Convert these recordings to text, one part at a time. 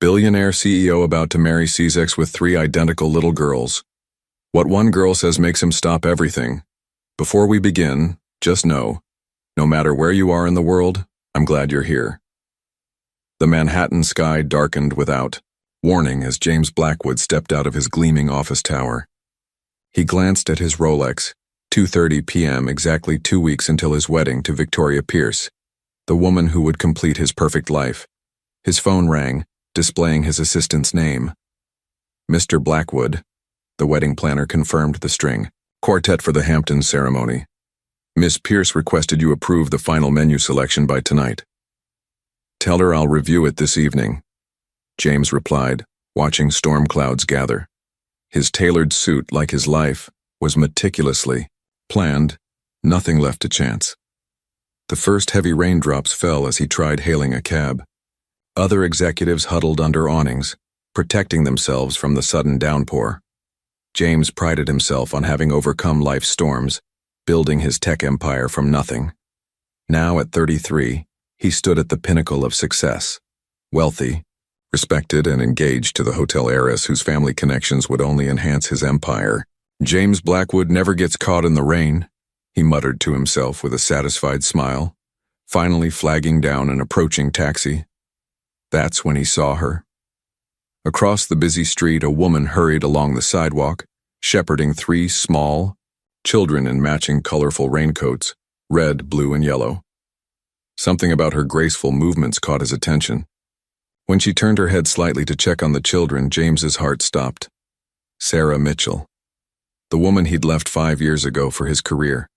Billionaire CEO about to marry sees with three identical little girls. What one girl says makes him stop everything. Before we begin, just know, no matter where you are in the world, I'm glad you're here. The Manhattan sky darkened without warning as James Blackwood stepped out of his gleaming office tower. He glanced at his Rolex, 2:30 p.m., exactly 2 weeks until his wedding to Victoria Pierce, the woman who would complete his perfect life. His phone rang, displaying his assistant's name. Mr. Blackwood, the wedding planner confirmed the string. Quartet for the Hampton ceremony. Miss Pierce requested you approve the final menu selection by tonight. Tell her I'll review it this evening, James replied, watching storm clouds gather. His tailored suit, like his life, was meticulously planned, nothing left to chance. The first heavy raindrops fell as he tried hailing a cab. Other executives huddled under awnings, protecting themselves from the sudden downpour. James prided himself on having overcome life's storms, building his tech empire from nothing. Now at 33, he stood at the pinnacle of success, wealthy, respected and engaged to the hotel heiress whose family connections would only enhance his empire. James Blackwood never gets caught in the rain, he muttered to himself with a satisfied smile, finally flagging down an approaching taxi. That's when he saw her. Across the busy street, a woman hurried along the sidewalk, shepherding three small children in matching colorful raincoats, red, blue, and yellow. Something about her graceful movements caught his attention. When she turned her head slightly to check on the children, James's heart stopped. Sarah Mitchell. The woman he'd left 5 years ago for his career.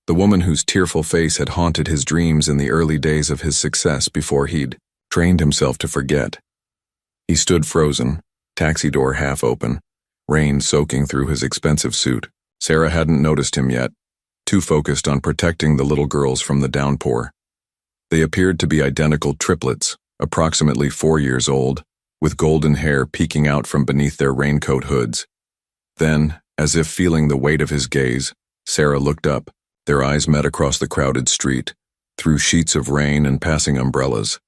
The woman whose tearful face had haunted his dreams in the early days of his success before he'd trained himself to forget. He stood frozen, taxi door half open, rain soaking through his expensive suit. Sarah hadn't noticed him yet, too focused on protecting the little girls from the downpour. They appeared to be identical triplets, approximately 4 years old, with golden hair peeking out from beneath their raincoat hoods. Then, as if feeling the weight of his gaze, Sarah looked up. Their eyes met across the crowded street, through sheets of rain and passing umbrellas.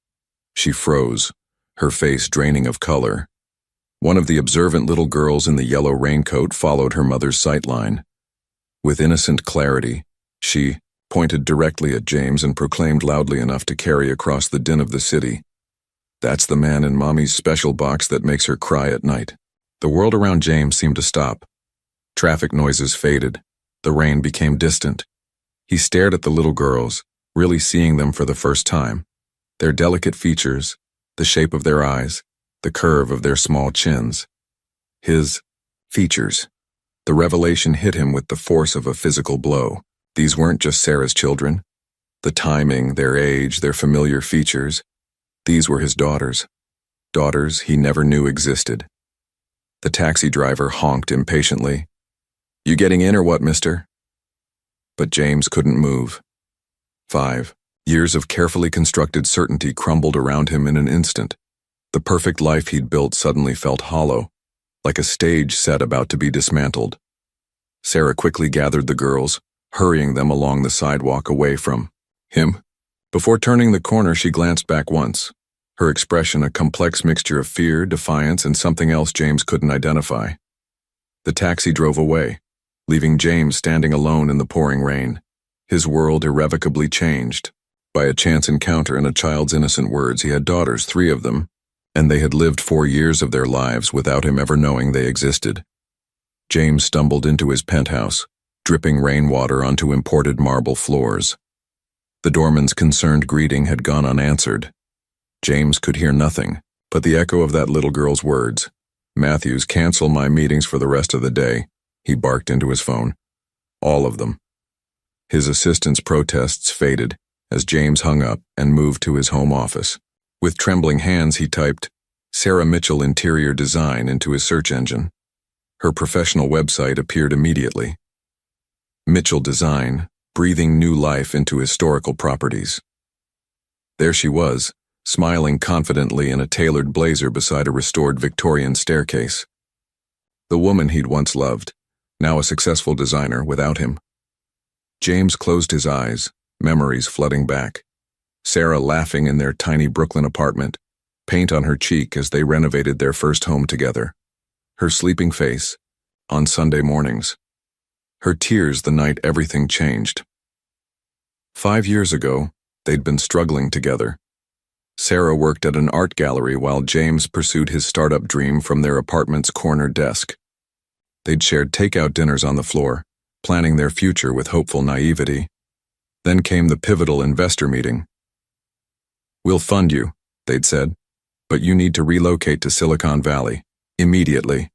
She froze, her face draining of color. One of the observant little girls in the yellow raincoat followed her mother's sightline. With innocent clarity, she pointed directly at James and proclaimed loudly enough to carry across the din of the city. That's the man in Mommy's special box that makes her cry at night. The world around James seemed to stop. Traffic noises faded. The rain became distant. He stared at the little girls, really seeing them for the first time. Their delicate features, the shape of their eyes, the curve of their small chins. His features. The revelation hit him with the force of a physical blow. These weren't just Sarah's children. The timing, their age, their familiar features. These were his daughters. Daughters he never knew existed. The taxi driver honked impatiently. You getting in or what, mister? But James couldn't move. 5 years of carefully constructed certainty crumbled around him in an instant. The perfect life he'd built suddenly felt hollow, like a stage set about to be dismantled. Sarah quickly gathered the girls, hurrying them along the sidewalk away from him. Before turning the corner, she glanced back once, her expression a complex mixture of fear, defiance, and something else James couldn't identify. The taxi drove away, leaving James standing alone in the pouring rain. His world irrevocably changed. By a chance encounter and a child's innocent words, he had daughters, 3 of them, and they had lived 4 years of their lives without him ever knowing they existed. James stumbled into his penthouse, dripping rainwater onto imported marble floors. The doorman's concerned greeting had gone unanswered. James could hear nothing but the echo of that little girl's words. Matthews, cancel my meetings for the rest of the day, he barked into his phone. All of them. His assistant's protests faded as James hung up and moved to his home office. With trembling hands, he typed Sarah Mitchell Interior Design into his search engine. Her professional website appeared immediately. Mitchell Design, breathing new life into historical properties. There she was, smiling confidently in a tailored blazer beside a restored Victorian staircase. The woman he'd once loved, now a successful designer without him. James closed his eyes, memories flooding back. Sarah laughing in their tiny Brooklyn apartment, paint on her cheek as they renovated their first home together, her sleeping face on Sunday mornings, her tears the night everything changed. 5 years ago, they'd been struggling together. Sarah worked at an art gallery while James pursued his startup dream from their apartment's corner desk. They'd shared takeout dinners on the floor, planning their future with hopeful naivety. Then came the pivotal investor meeting. "We'll fund you," they'd said, "but you need to relocate to Silicon Valley, immediately."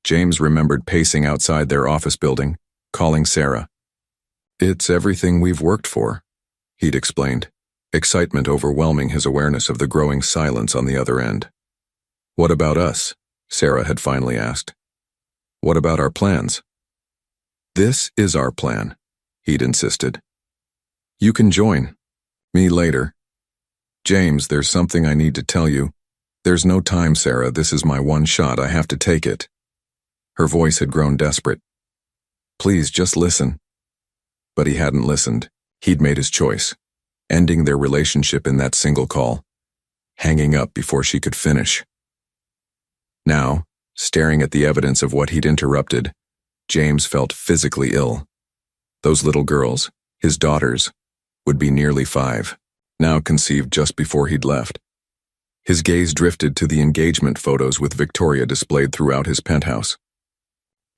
James remembered pacing outside their office building, calling Sarah. "It's everything we've worked for," he'd explained, excitement overwhelming his awareness of the growing silence on the other end. "What about us?" Sarah had finally asked. "What about our plans?" "This is our plan," he'd insisted. "You can join me later." "James, there's something I need to tell you." "There's no time, Sarah. This is my one shot. I have to take it." Her voice had grown desperate. "Please, just listen." But he hadn't listened. He'd made his choice, ending their relationship in that single call, hanging up before she could finish. Now, staring at the evidence of what he'd interrupted, James felt physically ill. Those little girls, his daughters, would be nearly 5, now conceived just before he'd left. His gaze drifted to the engagement photos with Victoria displayed throughout his penthouse.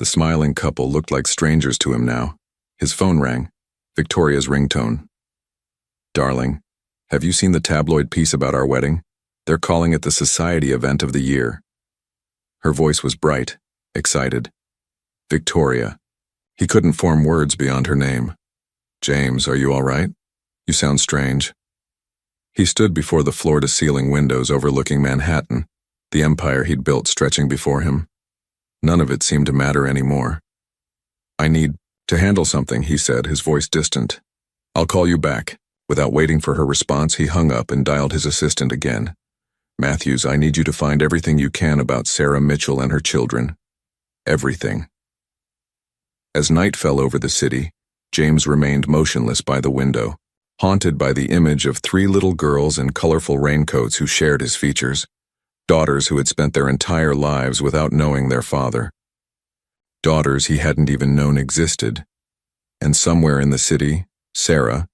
The smiling couple looked like strangers to him now. His phone rang, Victoria's ringtone. "Darling, have you seen the tabloid piece about our wedding? They're calling it the society event of the year." Her voice was bright, excited. "Victoria." He couldn't form words beyond her name. "James, are you all right? You sound strange." He stood before the floor-to-ceiling windows overlooking Manhattan, the empire he'd built stretching before him. None of it seemed to matter anymore. "I need to handle something," he said, his voice distant. "I'll call you back." Without waiting for her response, he hung up and dialed his assistant again. "Matthews, I need you to find everything you can about Sarah Mitchell and her children. Everything." As night fell over the city, James remained motionless by the window, haunted by the image of 3 little girls in colorful raincoats who shared his features, daughters who had spent their entire lives without knowing their father. Daughters he hadn't even known existed. And somewhere in the city, Sarah,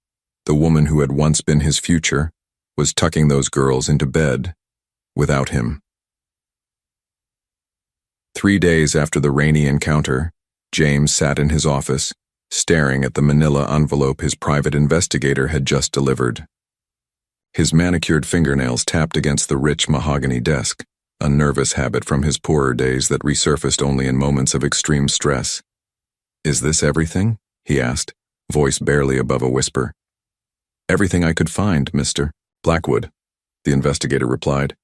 the woman who had once been his future, was tucking those girls into bed, without him. 3 days after the rainy encounter, James sat in his office, staring at the manila envelope his private investigator had just delivered. His manicured fingernails tapped against the rich mahogany desk, a nervous habit from his poorer days that resurfaced only in moments of extreme stress. "Is this everything?" he asked, voice barely above a whisper. "Everything I could find, Mr. Blackwood," the investigator replied.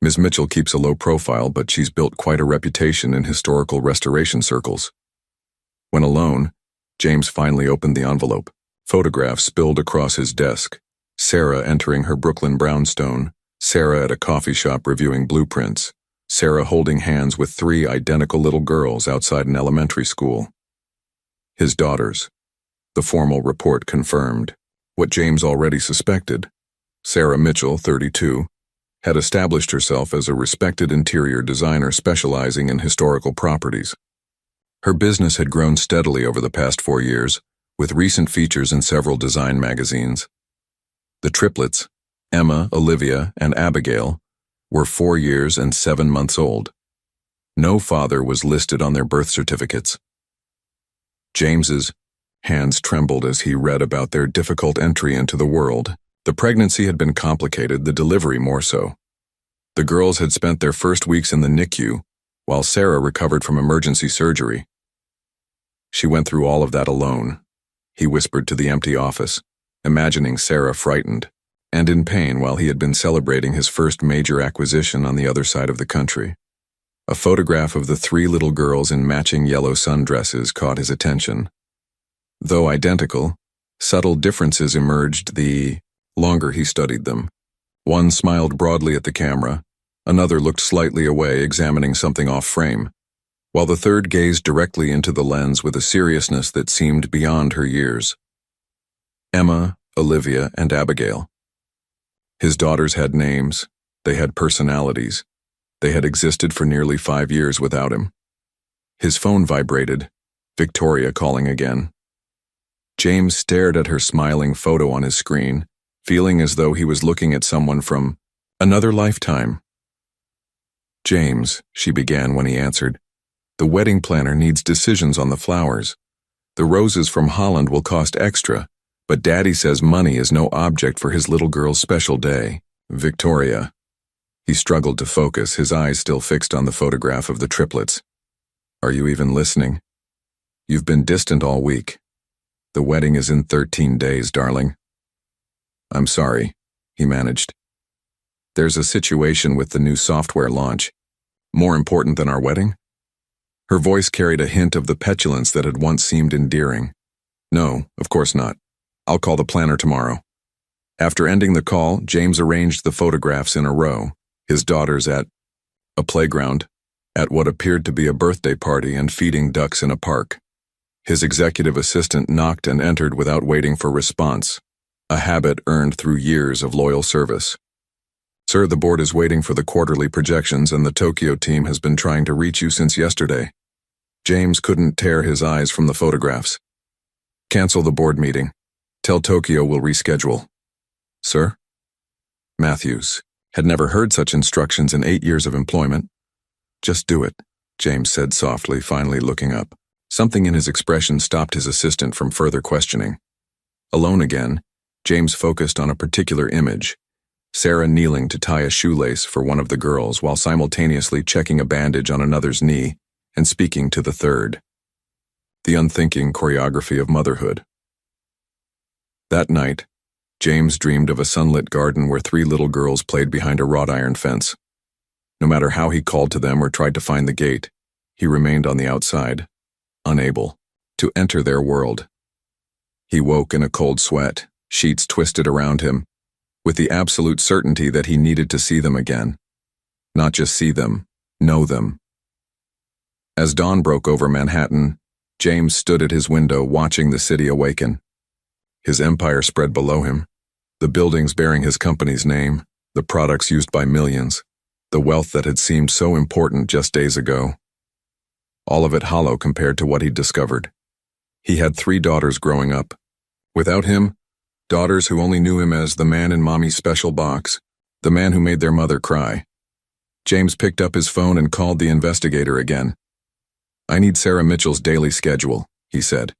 "Ms. Mitchell keeps a low profile, but she's built quite a reputation in historical restoration circles." When alone, James finally opened the envelope. Photographs spilled across his desk. Sarah entering her Brooklyn brownstone, Sarah at a coffee shop reviewing blueprints, Sarah holding hands with 3 identical little girls outside an elementary school. His daughters. The formal report confirmed what James already suspected. Sarah Mitchell, 32, had established herself as a respected interior designer specializing in historical properties. Her business had grown steadily over the past 4 years, with recent features in several design magazines. The triplets, Emma, Olivia, and Abigail, were 4 years and 7 months old. No father was listed on their birth certificates. James's hands trembled as he read about their difficult entry into the world. The pregnancy had been complicated, the delivery more so. The girls had spent their first weeks in the NICU, while Sarah recovered from emergency surgery. "She went through all of that alone," he whispered to the empty office, imagining Sarah frightened and in pain while he had been celebrating his first major acquisition on the other side of the country. A photograph of the 3 little girls in matching yellow sundresses caught his attention. Though identical, subtle differences emerged the longer he studied them. One smiled broadly at the camera, another looked slightly away, examining something off-frame, while the third gazed directly into the lens with a seriousness that seemed beyond her years. Emma, Olivia, and Abigail. His daughters had names, They had personalities. They had existed for nearly 5 years without him. His phone vibrated. Victoria calling again. James stared at her smiling photo on his screen, feeling as though he was looking at someone from another lifetime. "James," she began when he answered, "the wedding planner needs decisions on the flowers. The roses from Holland will cost extra, but Daddy says money is no object for his little girl's special day." Victoria. He struggled to focus, his eyes still fixed on the photograph of the triplets. "Are you even listening? You've been distant all week. The wedding is in 13 days, darling." "I'm sorry," he managed. "There's a situation with the new software launch. More important than our wedding?" Her voice carried a hint of the petulance that had once seemed endearing. "No, of course not. I'll call the planner tomorrow." After ending the call, James arranged the photographs in a row, his daughters at a playground, at what appeared to be a birthday party, and feeding ducks in a park. His executive assistant knocked and entered without waiting for response, a habit earned through years of loyal service. "Sir, the board is waiting for the quarterly projections and the Tokyo team has been trying to reach you since yesterday." James couldn't tear his eyes from the photographs. "Cancel the board meeting. Tell Tokyo we'll reschedule." "Sir?" Matthews had never heard such instructions in 8 years of employment. "Just do it," James said softly, finally looking up. Something in his expression stopped his assistant from further questioning. Alone again, James focused on a particular image, Sarah kneeling to tie a shoelace for one of the girls while simultaneously checking a bandage on another's knee and speaking to the third. The unthinking choreography of motherhood. That night, James dreamed of a sunlit garden where 3 little girls played behind a wrought iron fence. No matter how he called to them or tried to find the gate, he remained on the outside, unable to enter their world. He woke in a cold sweat, sheets twisted around him, with the absolute certainty that he needed to see them again. Not just see them, know them. As dawn broke over Manhattan, James stood at his window watching the city awaken. His empire spread below him, the buildings bearing his company's name, the products used by millions, the wealth that had seemed so important just days ago. All of it hollow compared to what he'd discovered. He had 3 daughters growing up. Without him, daughters who only knew him as the man in Mommy's special box, the man who made their mother cry. James picked up his phone and called the investigator again. "I need Sarah Mitchell's daily schedule," he said.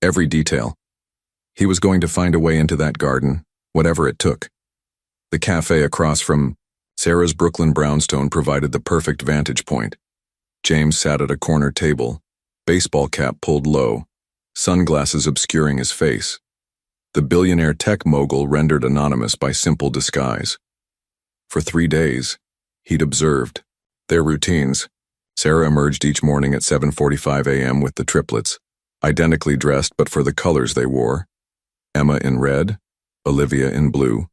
Every detail. He was going to find a way into that garden, whatever it took. The cafe across from Sarah's Brooklyn brownstone provided the perfect vantage point. James sat at a corner table, baseball cap pulled low, sunglasses obscuring his face. The billionaire tech mogul rendered anonymous by simple disguise. For 3 days, he'd observed their routines. Sarah emerged each morning at 7:45 a.m. with the triplets, identically dressed but for the colors they wore. Emma in red, Olivia in blue,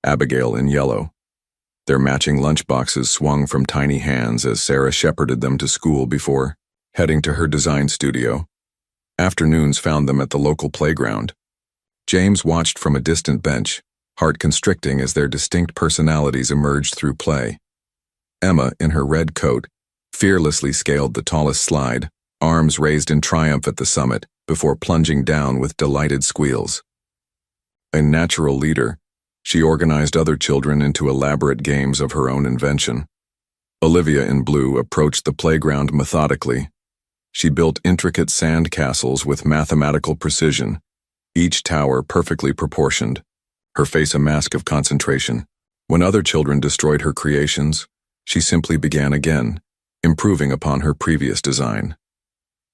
Abigail in yellow. Their matching lunchboxes swung from tiny hands as Sarah shepherded them to school before heading to her design studio. Afternoons found them at the local playground. James watched from a distant bench, heart constricting as their distinct personalities emerged through play. Emma, in her red coat, fearlessly scaled the tallest slide, arms raised in triumph at the summit, before plunging down with delighted squeals. A natural leader, she organized other children into elaborate games of her own invention. Olivia in blue approached the playground methodically. She built intricate sand castles with mathematical precision, each tower perfectly proportioned, her face a mask of concentration. When other children destroyed her creations, she simply began again, improving upon her previous design.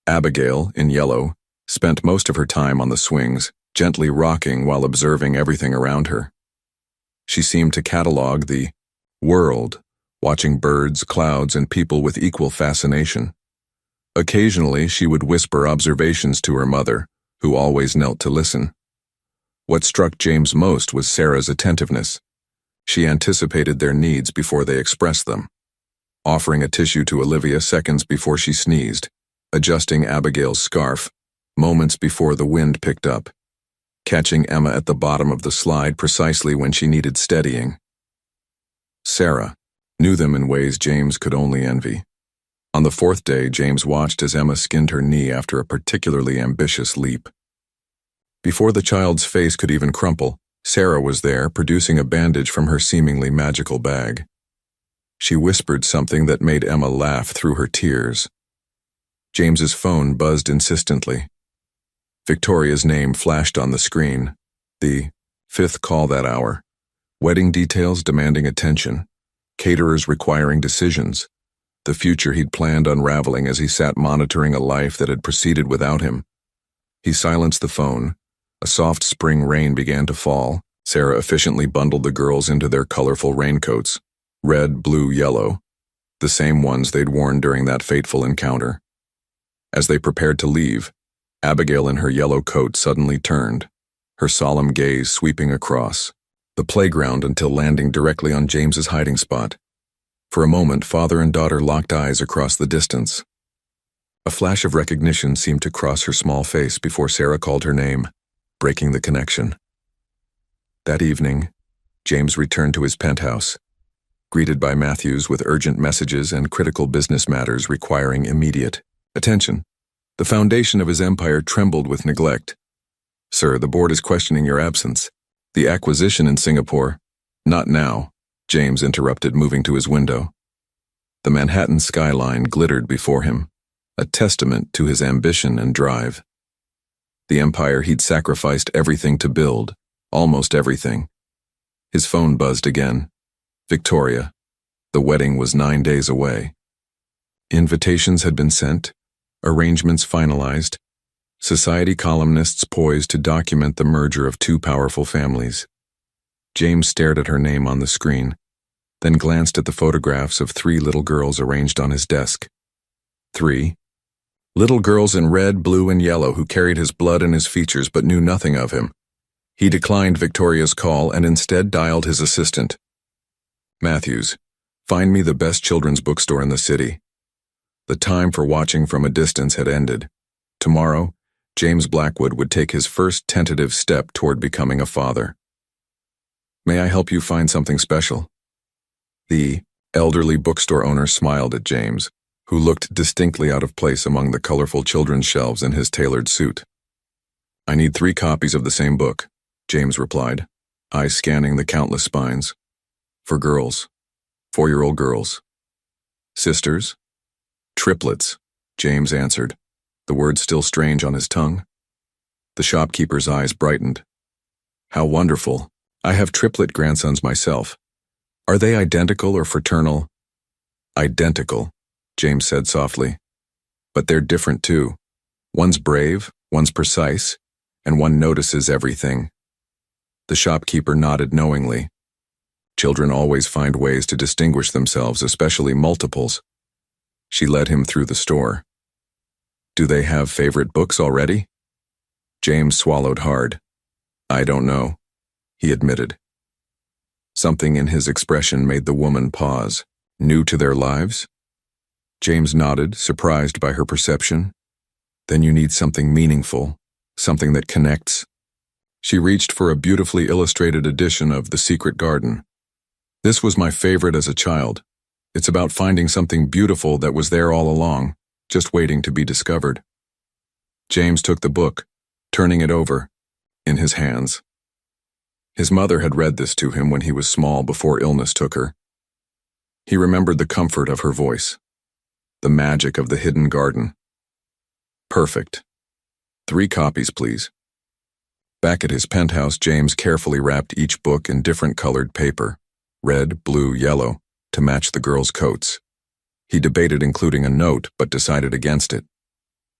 Abigail, in yellow, spent most of her time on the swings, gently rocking while observing everything around her. She seemed to catalog the world, watching birds, clouds, and people with equal fascination. Occasionally, she would whisper observations to her mother, who always knelt to listen. What struck James most was Sarah's attentiveness. She anticipated their needs before they expressed them, offering a tissue to Olivia seconds before she sneezed, adjusting Abigail's scarf moments before the wind picked up, catching Emma at the bottom of the slide precisely when she needed steadying. Sarah, knew them in ways James could only envy. On the fourth day, James watched as Emma skinned her knee after a particularly ambitious leap. Before the child's face could even crumple, Sarah was there, producing a bandage from her seemingly magical bag. She whispered something that made Emma laugh through her tears. James's phone buzzed insistently. Victoria's name flashed on the screen. The fifth call that hour. Wedding details demanding attention. Caterers requiring decisions. The future he'd planned unraveling as he sat monitoring a life that had proceeded without him. He silenced the phone. A soft spring rain began to fall. Sarah efficiently bundled the girls into their colorful raincoats. Red, blue, yellow. The same ones they'd worn during that fateful encounter. As they prepared to leave, Abigail in her yellow coat suddenly turned, her solemn gaze sweeping across the playground until landing directly on James's hiding spot. For a moment, father and daughter locked eyes across the distance. A flash of recognition seemed to cross her small face before Sarah called her name, breaking the connection. That evening, James returned to his penthouse, greeted by Matthews with urgent messages and critical business matters requiring immediate attention. The foundation of his empire trembled with neglect. "Sir, the board is questioning your absence. The acquisition in Singapore." "Not now," James interrupted, moving to his window. The Manhattan skyline glittered before him, a testament to his ambition and drive. The empire he'd sacrificed everything to build, almost everything. His phone buzzed again. Victoria. The wedding was 9 days away. Invitations had been sent, arrangements finalized, society columnists poised to document the merger of two powerful families. James stared at her name on the screen, then glanced at the photographs of 3 little girls arranged on his desk. 3 little girls in red, blue, and yellow who carried his blood in his features but knew nothing of him. He declined Victoria's call and instead dialed his assistant. "Matthews, find me the best children's bookstore in the city." The time for watching from a distance had ended. Tomorrow, James Blackwood would take his first tentative step toward becoming a father. "May I help you find something special?" The elderly bookstore owner smiled at James, who looked distinctly out of place among the colorful children's shelves in his tailored suit. "I need 3 copies of the same book," James replied, eyes scanning the countless spines. "For girls. 4-year-old girls." "Sisters?" "Triplets," James answered, the words still strange on his tongue. The shopkeeper's eyes brightened. "How wonderful. I have triplet grandsons myself. Are they identical or fraternal?" "Identical," James said softly. "But they're different too. One's brave, one's precise, and one notices everything." The shopkeeper nodded knowingly. Children always find ways to distinguish themselves, especially multiples. She led him through the store. "Do they have favorite books already?" James swallowed hard. "I don't know," he admitted. Something in his expression made the woman pause. "New to their lives?" James nodded, surprised by her perception. "Then you need something meaningful, something that connects." She reached for a beautifully illustrated edition of The Secret Garden. "This was my favorite as a child. It's about finding something beautiful that was there all along, just waiting to be discovered." James took the book, turning it over, in his hands. His mother had read this to him when he was small before illness took her. He remembered the comfort of her voice, the magic of the hidden garden. "Perfect. 3 copies, please." Back at his penthouse, James carefully wrapped each book in different colored paper, red, blue, yellow, to match the girls' coats. He debated including a note, but decided against it.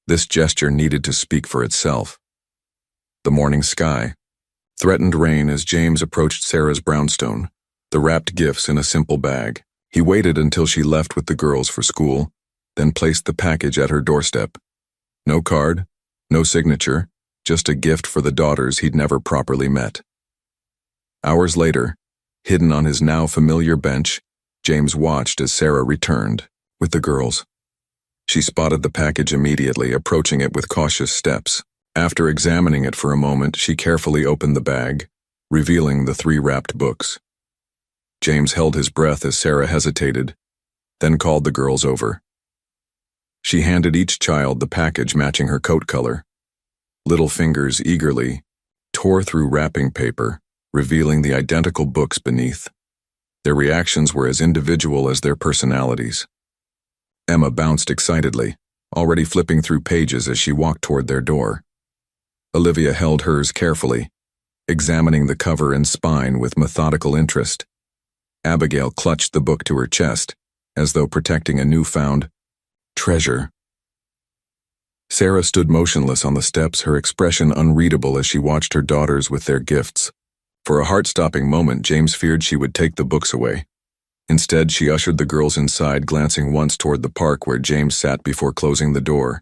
This gesture needed to speak for itself. The morning sky threatened rain as James approached Sarah's brownstone, the wrapped gifts in a simple bag. He waited until she left with the girls for school, then placed the package at her doorstep. No card, no signature, just a gift for the daughters he'd never properly met. Hours later, hidden on his now familiar bench, James watched as Sarah returned with the girls. She spotted the package immediately, approaching it with cautious steps. After examining it for a moment, she carefully opened the bag, revealing the 3 wrapped books. James held his breath as Sarah hesitated, then called the girls over. She handed each child the package matching her coat color. Little fingers eagerly tore through wrapping paper, revealing the identical books beneath. Their reactions were as individual as their personalities. Emma bounced excitedly, already flipping through pages as she walked toward their door. Olivia held hers carefully, examining the cover and spine with methodical interest. Abigail clutched the book to her chest, as though protecting a newfound treasure. Sarah stood motionless on the steps, her expression unreadable as she watched her daughters with their gifts. For a heart-stopping moment, James feared she would take the books away. Instead, she ushered the girls inside, glancing once toward the park where James sat before closing the door.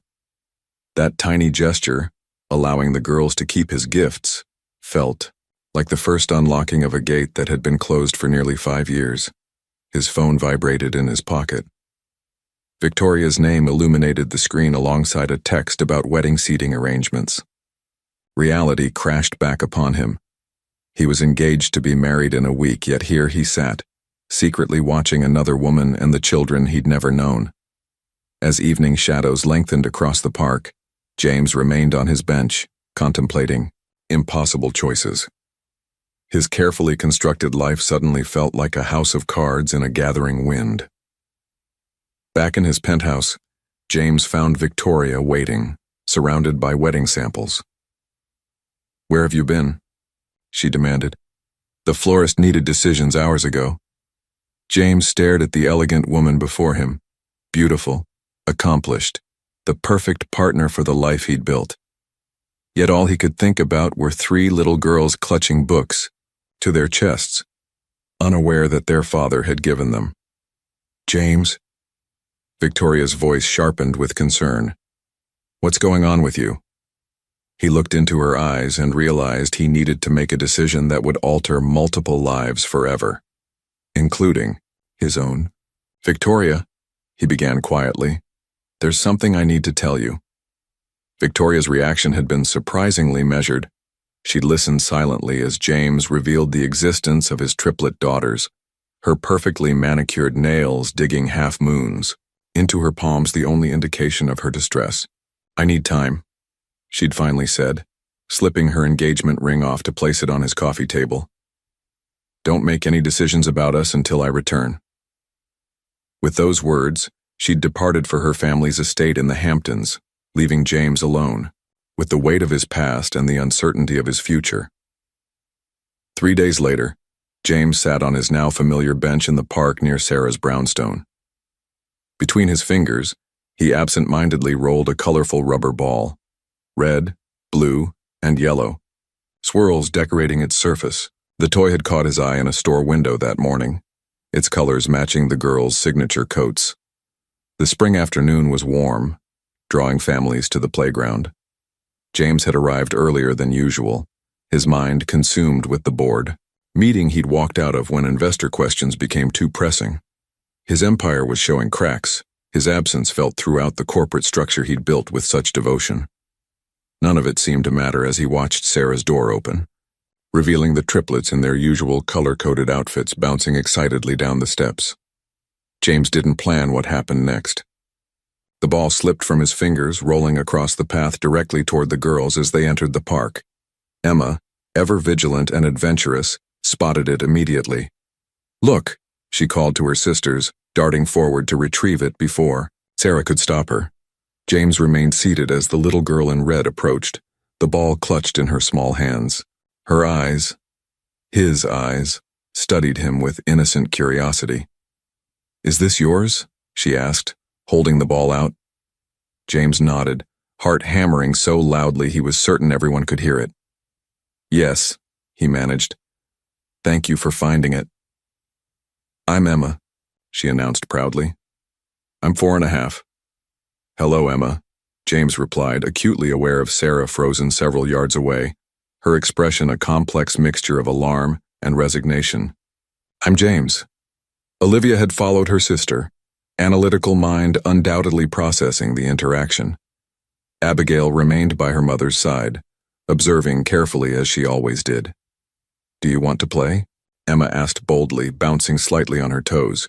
That tiny gesture, allowing the girls to keep his gifts, felt like the first unlocking of a gate that had been closed for nearly 5 years. His phone vibrated in his pocket. Victoria's name illuminated the screen alongside a text about wedding seating arrangements. Reality crashed back upon him. He was engaged to be married in a week, yet here he sat, secretly watching another woman and the children he'd never known. As evening shadows lengthened across the park, James remained on his bench, contemplating impossible choices. His carefully constructed life suddenly felt like a house of cards in a gathering wind. Back in his penthouse, James found Victoria waiting, surrounded by wedding samples. "Where have you been?" she demanded. "The florist needed decisions hours ago." James stared at the elegant woman before him, beautiful, accomplished, the perfect partner for the life he'd built. Yet all he could think about were 3 little girls clutching books to their chests, unaware that their father had given them. "James?" Victoria's voice sharpened with concern. "What's going on with you?" He looked into her eyes and realized he needed to make a decision that would alter multiple lives forever, including his own. "Victoria," he began quietly, "there's something I need to tell you." Victoria's reaction had been surprisingly measured. She listened silently as James revealed the existence of his triplet daughters, her perfectly manicured nails digging half-moons into her palms, the only indication of her distress. "I need time," she'd finally said, slipping her engagement ring off to place it on his coffee table. "Don't make any decisions about us until I return." With those words, she'd departed for her family's estate in the Hamptons, leaving James alone, with the weight of his past and the uncertainty of his future. 3 days later, James sat on his now familiar bench in the park near Sarah's brownstone. Between his fingers, he absent-mindedly rolled a colorful rubber ball, red, blue, and yellow, swirls decorating its surface. The toy had caught his eye in a store window that morning, its colors matching the girls' signature coats. The spring afternoon was warm, drawing families to the playground. James had arrived earlier than usual, his mind consumed with the board meeting he'd walked out of when investor questions became too pressing. His empire was showing cracks. His absence felt throughout the corporate structure he'd built with such devotion. None of it seemed to matter as he watched Sarah's door open, revealing the triplets in their usual color-coded outfits bouncing excitedly down the steps. James didn't plan what happened next. The ball slipped from his fingers, rolling across the path directly toward the girls as they entered the park. Emma, ever vigilant and adventurous, spotted it immediately. "Look," she called to her sisters, darting forward to retrieve it before Sarah could stop her. James remained seated as the little girl in red approached, the ball clutched in her small hands. Her eyes, his eyes, studied him with innocent curiosity. "Is this yours?" she asked, holding the ball out. James nodded, heart hammering so loudly he was certain everyone could hear it. "Yes," he managed. "Thank you for finding it." "I'm Emma," she announced proudly. "I'm 4.5. "Hello, Emma," James replied, acutely aware of Sarah frozen several yards away, her expression a complex mixture of alarm and resignation. "I'm James." Olivia had followed her sister, analytical mind undoubtedly processing the interaction. Abigail remained by her mother's side, observing carefully as she always did. "Do you want to play?" Emma asked boldly, bouncing slightly on her toes.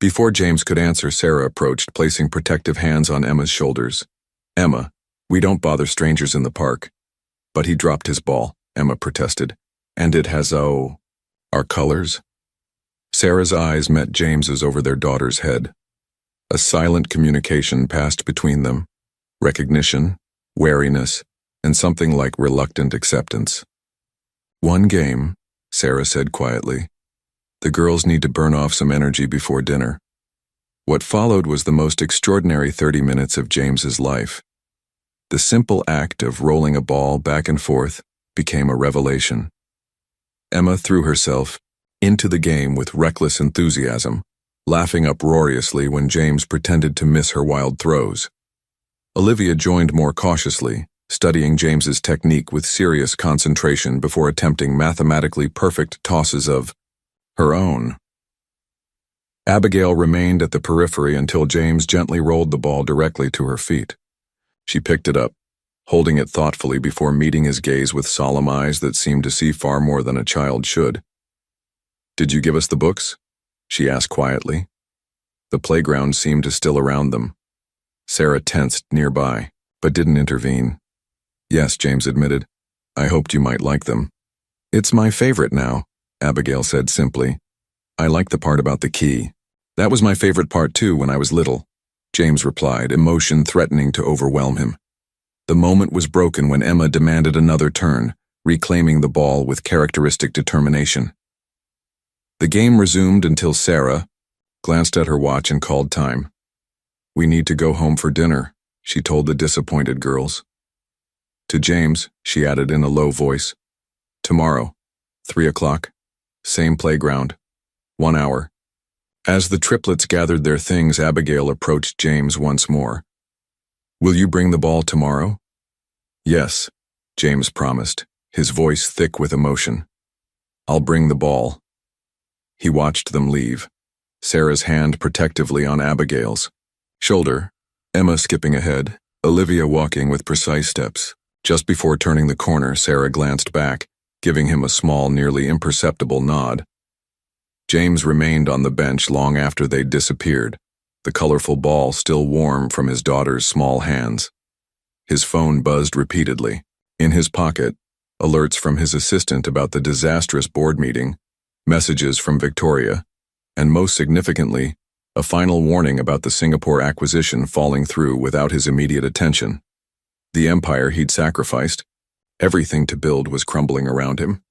Before James could answer, Sarah approached, placing protective hands on Emma's shoulders. "Emma, we don't bother strangers in the park." "But he dropped his ball," Emma protested. "And it has, our colors?" Sarah's eyes met James's over their daughter's head. A silent communication passed between them. Recognition, wariness, and something like reluctant acceptance. "One game," Sarah said quietly. "The girls need to burn off some energy before dinner." What followed was the most extraordinary 30 minutes of James's life. The simple act of rolling a ball back and forth became a revelation. Emma threw herself into the game with reckless enthusiasm, laughing uproariously when James pretended to miss her wild throws. Olivia joined more cautiously, studying James's technique with serious concentration before attempting mathematically perfect tosses of her own. Abigail remained at the periphery until James gently rolled the ball directly to her feet. She picked it up, holding it thoughtfully before meeting his gaze with solemn eyes that seemed to see far more than a child should. "Did you give us the books?" she asked quietly. The playground seemed to still around them. Sarah tensed nearby, but didn't intervene. "Yes," James admitted. "I hoped you might like them." "It's my favorite now," Abigail said simply. "I like the part about the key." "That was my favorite part too when I was little," James replied, emotion threatening to overwhelm him. The moment was broken when Emma demanded another turn, reclaiming the ball with characteristic determination. The game resumed until Sarah glanced at her watch and called time. "We need to go home for dinner," she told the disappointed girls. To James, she added in a low voice, "Tomorrow, 3 o'clock, same playground, 1 hour." As the triplets gathered their things, Abigail approached James once more. "Will you bring the ball tomorrow?" "Yes," James promised, his voice thick with emotion. "I'll bring the ball." He watched them leave, Sarah's hand protectively on Abigail's shoulder, Emma skipping ahead, Olivia walking with precise steps. Just before turning the corner, Sarah glanced back, giving him a small, nearly imperceptible nod. James remained on the bench long after they'd disappeared, the colorful ball still warm from his daughter's small hands. His phone buzzed repeatedly. In his pocket, alerts from his assistant about the disastrous board meeting, messages from Victoria, and most significantly, a final warning about the Singapore acquisition falling through without his immediate attention. The empire he'd sacrificed, everything to build, was crumbling around him.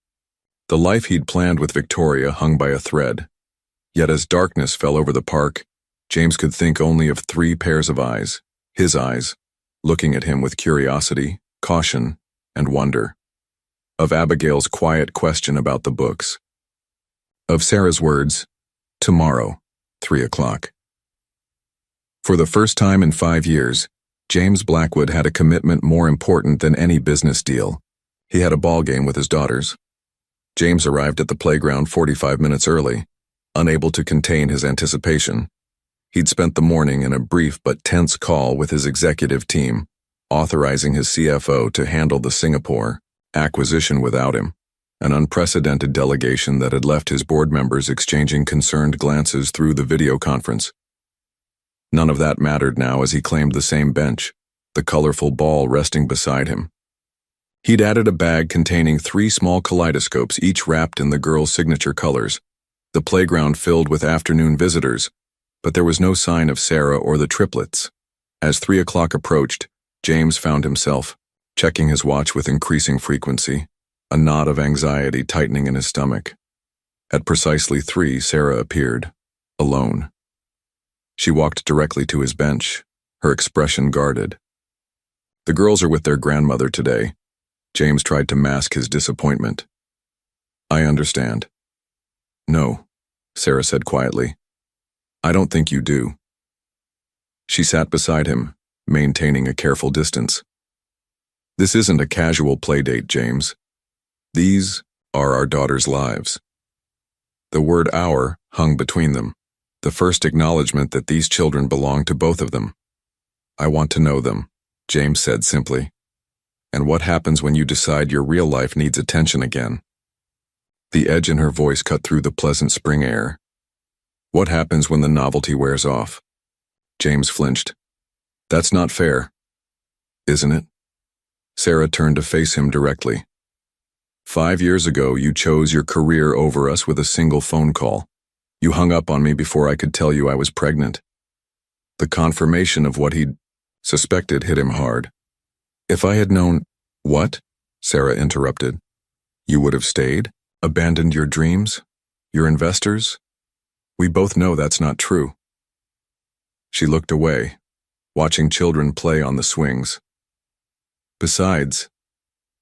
The life he'd planned with Victoria hung by a thread. Yet as darkness fell over the park, James could think only of 3 pairs of eyes, his eyes, looking at him with curiosity, caution, and wonder. Of Abigail's quiet question about the books. Of Sarah's words, "Tomorrow, 3 o'clock." For the first time in 5 years, James Blackwood had a commitment more important than any business deal. He had a ball game with his daughters. James arrived at the playground 45 minutes early, unable to contain his anticipation. He'd spent the morning in a brief but tense call with his executive team, authorizing his CFO to handle the Singapore acquisition without him, an unprecedented delegation that had left his board members exchanging concerned glances through the video conference. None of that mattered now as he claimed the same bench, the colorful ball resting beside him. He'd added a bag containing 3 small kaleidoscopes, each wrapped in the girls' signature colors. The playground filled with afternoon visitors, but there was no sign of Sarah or the triplets. As 3 o'clock approached, James found himself checking his watch with increasing frequency, a knot of anxiety tightening in his stomach. At precisely 3, Sarah appeared, alone. She walked directly to his bench, her expression guarded. "The girls are with their grandmother today." James tried to mask his disappointment. "I understand." "No," Sarah said quietly. "I don't think you do." She sat beside him, maintaining a careful distance. "This isn't a casual playdate, James. These are our daughters' lives." The word "our" hung between them, the first acknowledgement that these children belonged to both of them. "I want to know them," James said simply. "And what happens when you decide your real life needs attention again?" The edge in her voice cut through the pleasant spring air. What happens when the novelty wears off? James flinched. That's not fair, isn't it? Sarah turned to face him directly. 5 years ago, you chose your career over us with a single phone call. You hung up on me before I could tell you I was pregnant. The confirmation of what he'd suspected hit him hard. If I had known— What? Sarah interrupted. You would have stayed? Abandoned your dreams? Your investors? We both know that's not true. She looked away, watching children play on the swings. Besides,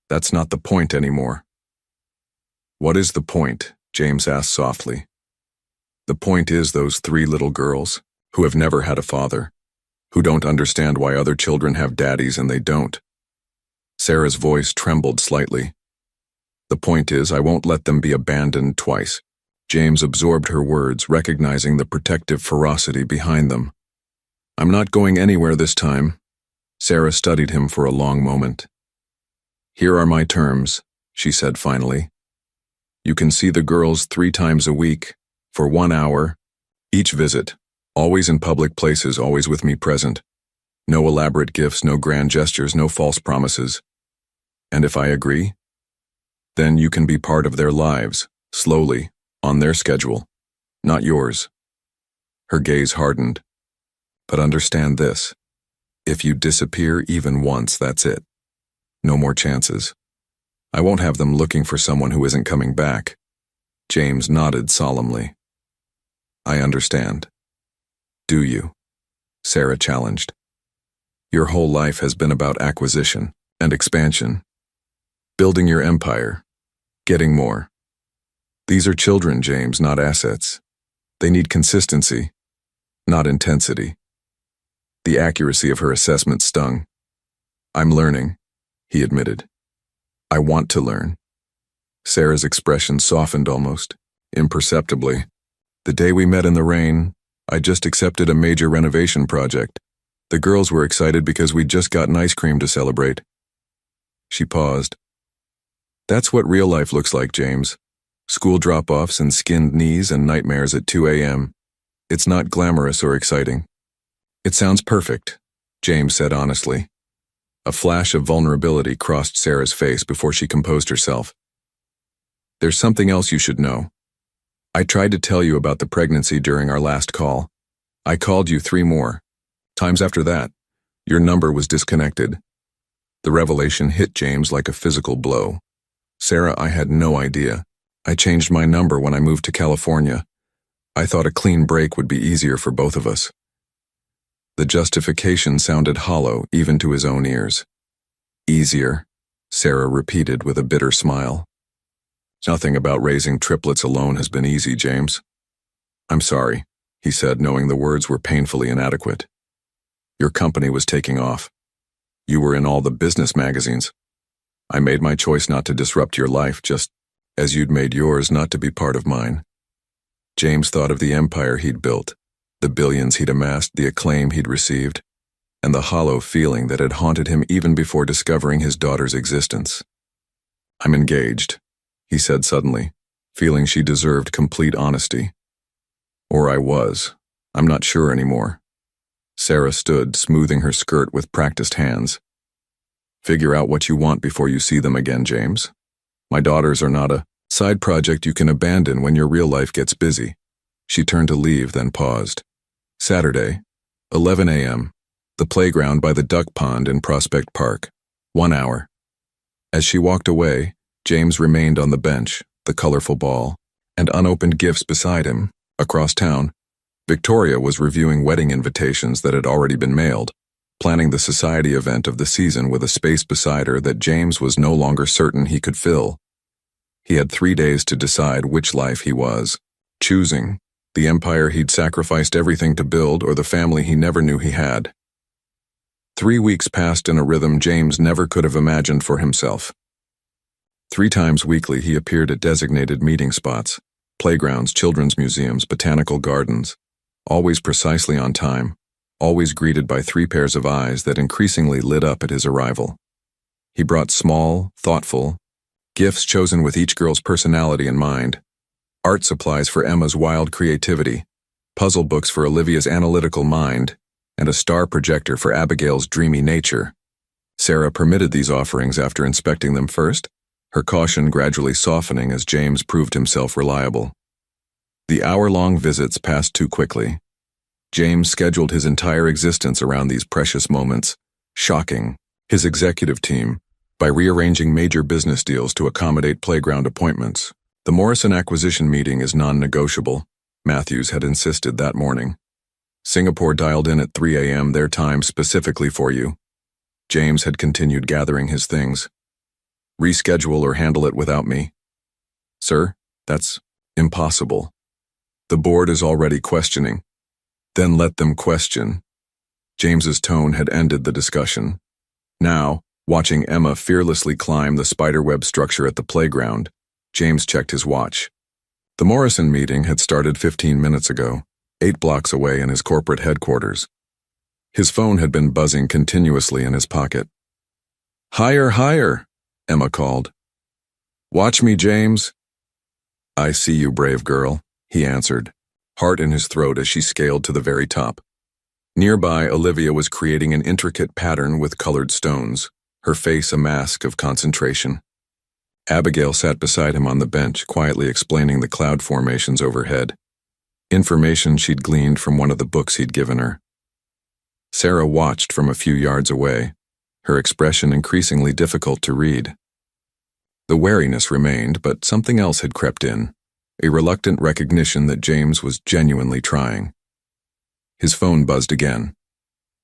that's not the point anymore. What is the point? James asked softly. The point is those 3 little girls who have never had a father, who don't understand why other children have daddies and they don't. Sarah's voice trembled slightly. The point is, I won't let them be abandoned twice. James absorbed her words, recognizing the protective ferocity behind them. I'm not going anywhere this time. Sarah studied him for a long moment. Here are my terms, she said finally. You can see the girls 3 times a week, for 1 hour, each visit, always in public places, always with me present. No elaborate gifts, no grand gestures, no false promises. And if I agree, then you can be part of their lives, slowly, on their schedule, not yours. Her gaze hardened. But understand this. If you disappear even once, that's it. No more chances. I won't have them looking for someone who isn't coming back. James nodded solemnly. I understand. Do you? Sarah challenged. Your whole life has been about acquisition and expansion. Building your empire. Getting more. These are children, James, not assets. They need consistency, not intensity. The accuracy of her assessment stung. I'm learning, he admitted. I want to learn. Sarah's expression softened almost, imperceptibly. The day we met in the rain, I just accepted a major renovation project. The girls were excited because we'd just gotten ice cream to celebrate. She paused. That's what real life looks like, James. School drop-offs and skinned knees and nightmares at 2 a.m. It's not glamorous or exciting. It sounds perfect, James said honestly. A flash of vulnerability crossed Sarah's face before she composed herself. There's something else you should know. I tried to tell you about the pregnancy during our last call. I called you 3 more. Times after that, your number was disconnected. The revelation hit James like a physical blow. Sarah, I had no idea. I changed my number when I moved to California. I thought a clean break would be easier for both of us. The justification sounded hollow even to his own ears. Easier, Sarah repeated with a bitter smile. Nothing about raising triplets alone has been easy, James. I'm sorry, he said, knowing the words were painfully inadequate. Your company was taking off. You were in all the business magazines. I made my choice not to disrupt your life, just as you'd made yours not to be part of mine. James thought of the empire he'd built, the billions he'd amassed, the acclaim he'd received, and the hollow feeling that had haunted him even before discovering his daughter's existence. I'm engaged, he said suddenly, feeling she deserved complete honesty. Or I was. I'm not sure anymore. Sarah stood, smoothing her skirt with practiced hands. Figure out what you want before you see them again, James. My daughters are not a side project you can abandon when your real life gets busy. She turned to leave, then paused. Saturday, 11 a.m., the playground by the duck pond in Prospect Park. 1 hour. As she walked away, James remained on the bench, the colorful ball, and unopened gifts beside him. Across town, Victoria was reviewing wedding invitations that had already been mailed, planning the society event of the season with a space beside her that James was no longer certain he could fill. He had 3 days to decide which life he was, choosing the empire he'd sacrificed everything to build or the family he never knew he had. 3 weeks passed in a rhythm James never could have imagined for himself. 3 times weekly he appeared at designated meeting spots, playgrounds, children's museums, botanical gardens, always precisely on time, always greeted by 3 pairs of eyes that increasingly lit up at his arrival. He brought small, thoughtful, Gifts chosen with each girl's personality in mind. Art supplies for Emma's wild creativity, puzzle books for Olivia's analytical mind, and a star projector for Abigail's dreamy nature. Sarah permitted these offerings after inspecting them first, her caution gradually softening as James proved himself reliable. The hour-long visits passed too quickly. James scheduled his entire existence around these precious moments, shocking his executive team by rearranging major business deals to accommodate playground appointments. The Morrison acquisition meeting is non-negotiable, Matthews had insisted that morning. Singapore dialed in at 3 a.m. their time specifically for you. James had continued gathering his things. Reschedule or handle it without me. Sir, that's impossible. The board is already questioning. Then let them question. James's tone had ended the discussion. Now, watching Emma fearlessly climb the spiderweb structure at the playground, James checked his watch. The Morrison meeting had started 15 minutes ago, 8 blocks away in his corporate headquarters. His phone had been buzzing continuously in his pocket. "Higher, higher," Emma called. "Watch me, James." "I see you, brave girl," he answered, heart in his throat as she scaled to the very top. Nearby, Olivia was creating an intricate pattern with colored stones, her face a mask of concentration. Abigail sat beside him on the bench, quietly explaining the cloud formations overhead, information she'd gleaned from one of the books he'd given her. Sarah watched from a few yards away, her expression increasingly difficult to read. The wariness remained, but something else had crept in, a reluctant recognition that James was genuinely trying. His phone buzzed again.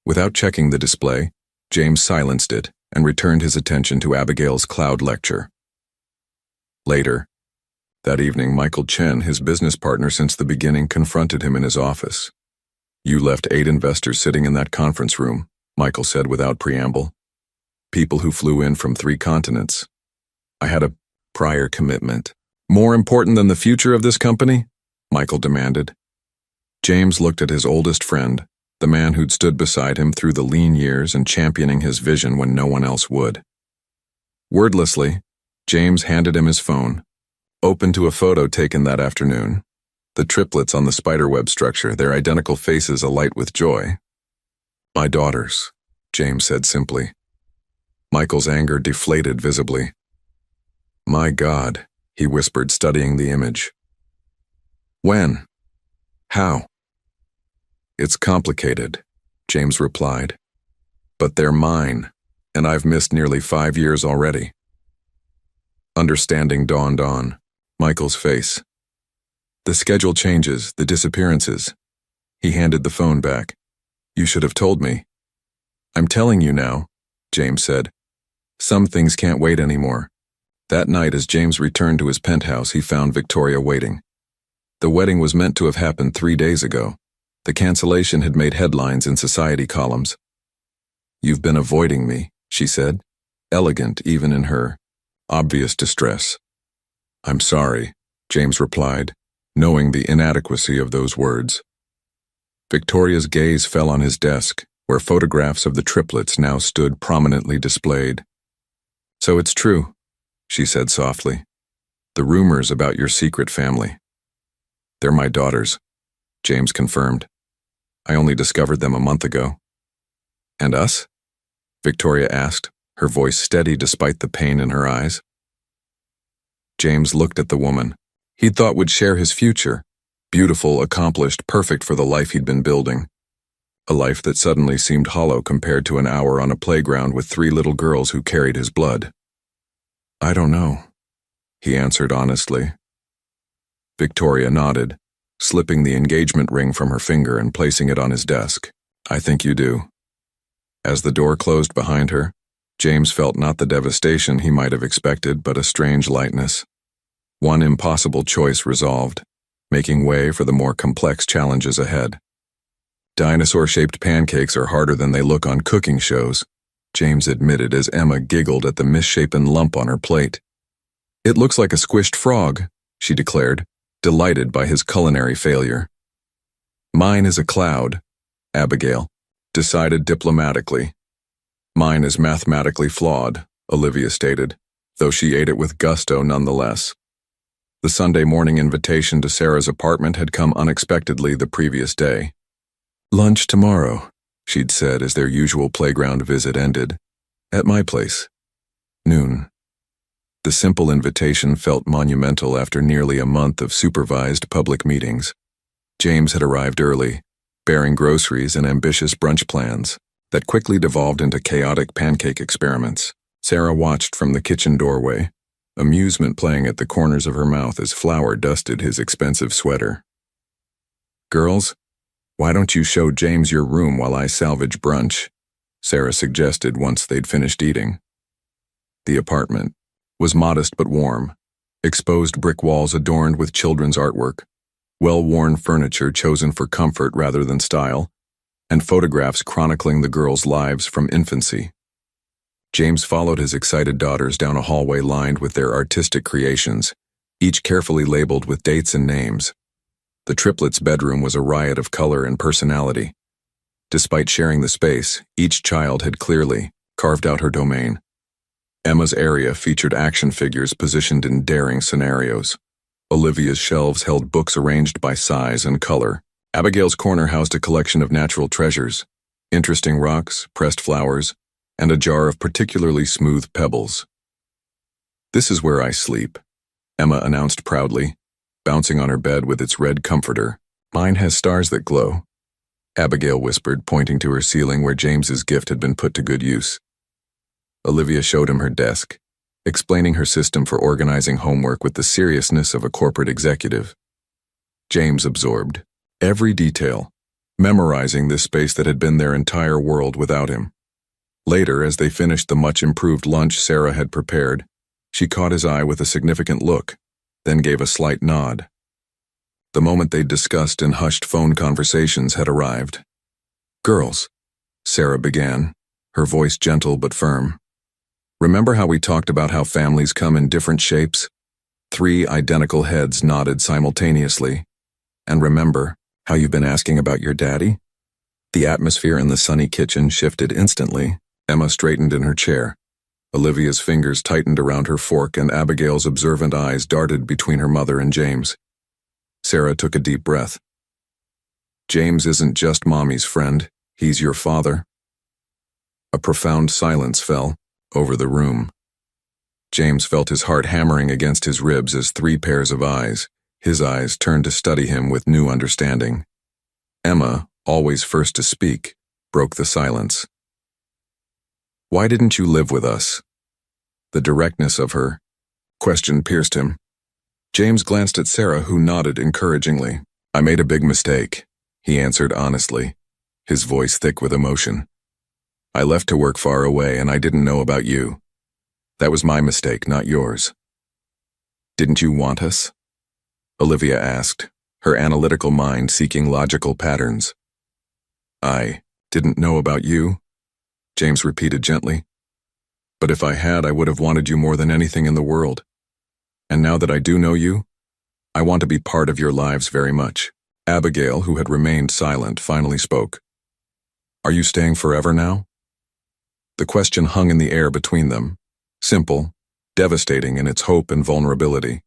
Without checking the display, James silenced it and returned his attention to Abigail's cloud lecture. Later, that evening, Michael Chen, his business partner since the beginning, confronted him in his office. "You left 8 investors sitting in that conference room," Michael said without preamble. "People who flew in from 3 continents. I had a prior commitment." "More important than the future of this company?" Michael demanded. James looked at his oldest friend, the man who'd stood beside him through the lean years and championing his vision when no one else would. Wordlessly, James handed him his phone, opened to a photo taken that afternoon. The triplets on the spiderweb structure, their identical faces alight with joy. "My daughters," James said simply. Michael's anger deflated visibly. "My God," he whispered, studying the image. "When? How?" "It's complicated," James replied. "But they're mine, and I've missed nearly 5 years already." Understanding dawned on Michael's face. "The schedule changes, the disappearances." He handed the phone back. "You should have told me." "I'm telling you now," James said. "Some things can't wait anymore." That night, as James returned to his penthouse, he found Victoria waiting. The wedding was meant to have happened 3 days ago. The cancellation had made headlines in society columns. "You've been avoiding me," she said, elegant even in her obvious distress. "I'm sorry," James replied, knowing the inadequacy of those words. Victoria's gaze fell on his desk, where photographs of the triplets now stood prominently displayed. "So it's true," she said softly. "The rumors about your secret family." "They're my daughters," James confirmed. "I only discovered them a month ago." "And us?" Victoria asked, her voice steady despite the pain in her eyes. James looked at the woman he'd thought would share his future, beautiful, accomplished, perfect for the life he'd been building. A life that suddenly seemed hollow compared to an hour on a playground with 3 little girls who carried his blood. "I don't know," he answered honestly. Victoria nodded, slipping the engagement ring from her finger and placing it on his desk. "I think you do." As the door closed behind her, James felt not the devastation he might have expected, but a strange lightness. One impossible choice resolved, making way for the more complex challenges ahead. "Dinosaur-shaped pancakes are harder than they look on cooking shows," James admitted as Emma giggled at the misshapen lump on her plate. "It looks like a squished frog," she declared, delighted by his culinary failure. "Mine is a cloud," Abigail decided diplomatically. "Mine is mathematically flawed," Olivia stated, though she ate it with gusto nonetheless. The Sunday morning invitation to Sarah's apartment had come unexpectedly the previous day. "Lunch tomorrow," she'd said as their usual playground visit ended. "At my place. Noon." The simple invitation felt monumental after nearly a month of supervised public meetings. James had arrived early, bearing groceries and ambitious brunch plans that quickly devolved into chaotic pancake experiments. Sarah watched from the kitchen doorway, amusement playing at the corners of her mouth as flour dusted his expensive sweater. "Girls, why don't you show James your room while I salvage brunch?" Sarah suggested once they'd finished eating. The apartment was modest but warm, exposed brick walls adorned with children's artwork, well-worn furniture chosen for comfort rather than style, and photographs chronicling the girls' lives from infancy. James followed his excited daughters down a hallway lined with their artistic creations, each carefully labeled with dates and names. The triplets' bedroom was a riot of color and personality. Despite sharing the space, each child had clearly carved out her domain. Emma's area featured action figures positioned in daring scenarios. Olivia's shelves held books arranged by size and color. Abigail's corner housed a collection of natural treasures, interesting rocks, pressed flowers, and a jar of particularly smooth pebbles. "This is where I sleep," Emma announced proudly, bouncing on her bed with its red comforter. "Mine has stars that glow," Abigail whispered, pointing to her ceiling where James's gift had been put to good use. Olivia showed him her desk, explaining her system for organizing homework with the seriousness of a corporate executive. James absorbed every detail, memorizing this space that had been their entire world without him. Later, as they finished the much-improved lunch Sarah had prepared, she caught his eye with a significant look, then gave a slight nod. The moment they'd discussed in hushed phone conversations had arrived. "Girls," Sarah began, her voice gentle but firm. "Remember how we talked about how families come in different shapes?" 3 identical heads nodded simultaneously. "And remember how you've been asking about your daddy?" The atmosphere in the sunny kitchen shifted instantly. Emma straightened in her chair. Olivia's fingers tightened around her fork and Abigail's observant eyes darted between her mother and James. Sarah took a deep breath. "James isn't just Mommy's friend, he's your father." A profound silence fell over the room. James felt his heart hammering against his ribs as 3 pairs of eyes, his eyes, turned to study him with new understanding. Emma, always first to speak, broke the silence. "Why didn't you live with us?" The directness of her question pierced him. James glanced at Sarah, who nodded encouragingly. "I made a big mistake," he answered honestly, his voice thick with emotion. "I left to work far away and I didn't know about you. That was my mistake, not yours." "Didn't you want us?" Olivia asked, her analytical mind seeking logical patterns. "I didn't know about you," James repeated gently. "But if I had, I would have wanted you more than anything in the world. And now that I do know you, I want to be part of your lives very much." Abigail, who had remained silent, finally spoke. "Are you staying forever now?" The question hung in the air between them, simple, devastating in its hope and vulnerability.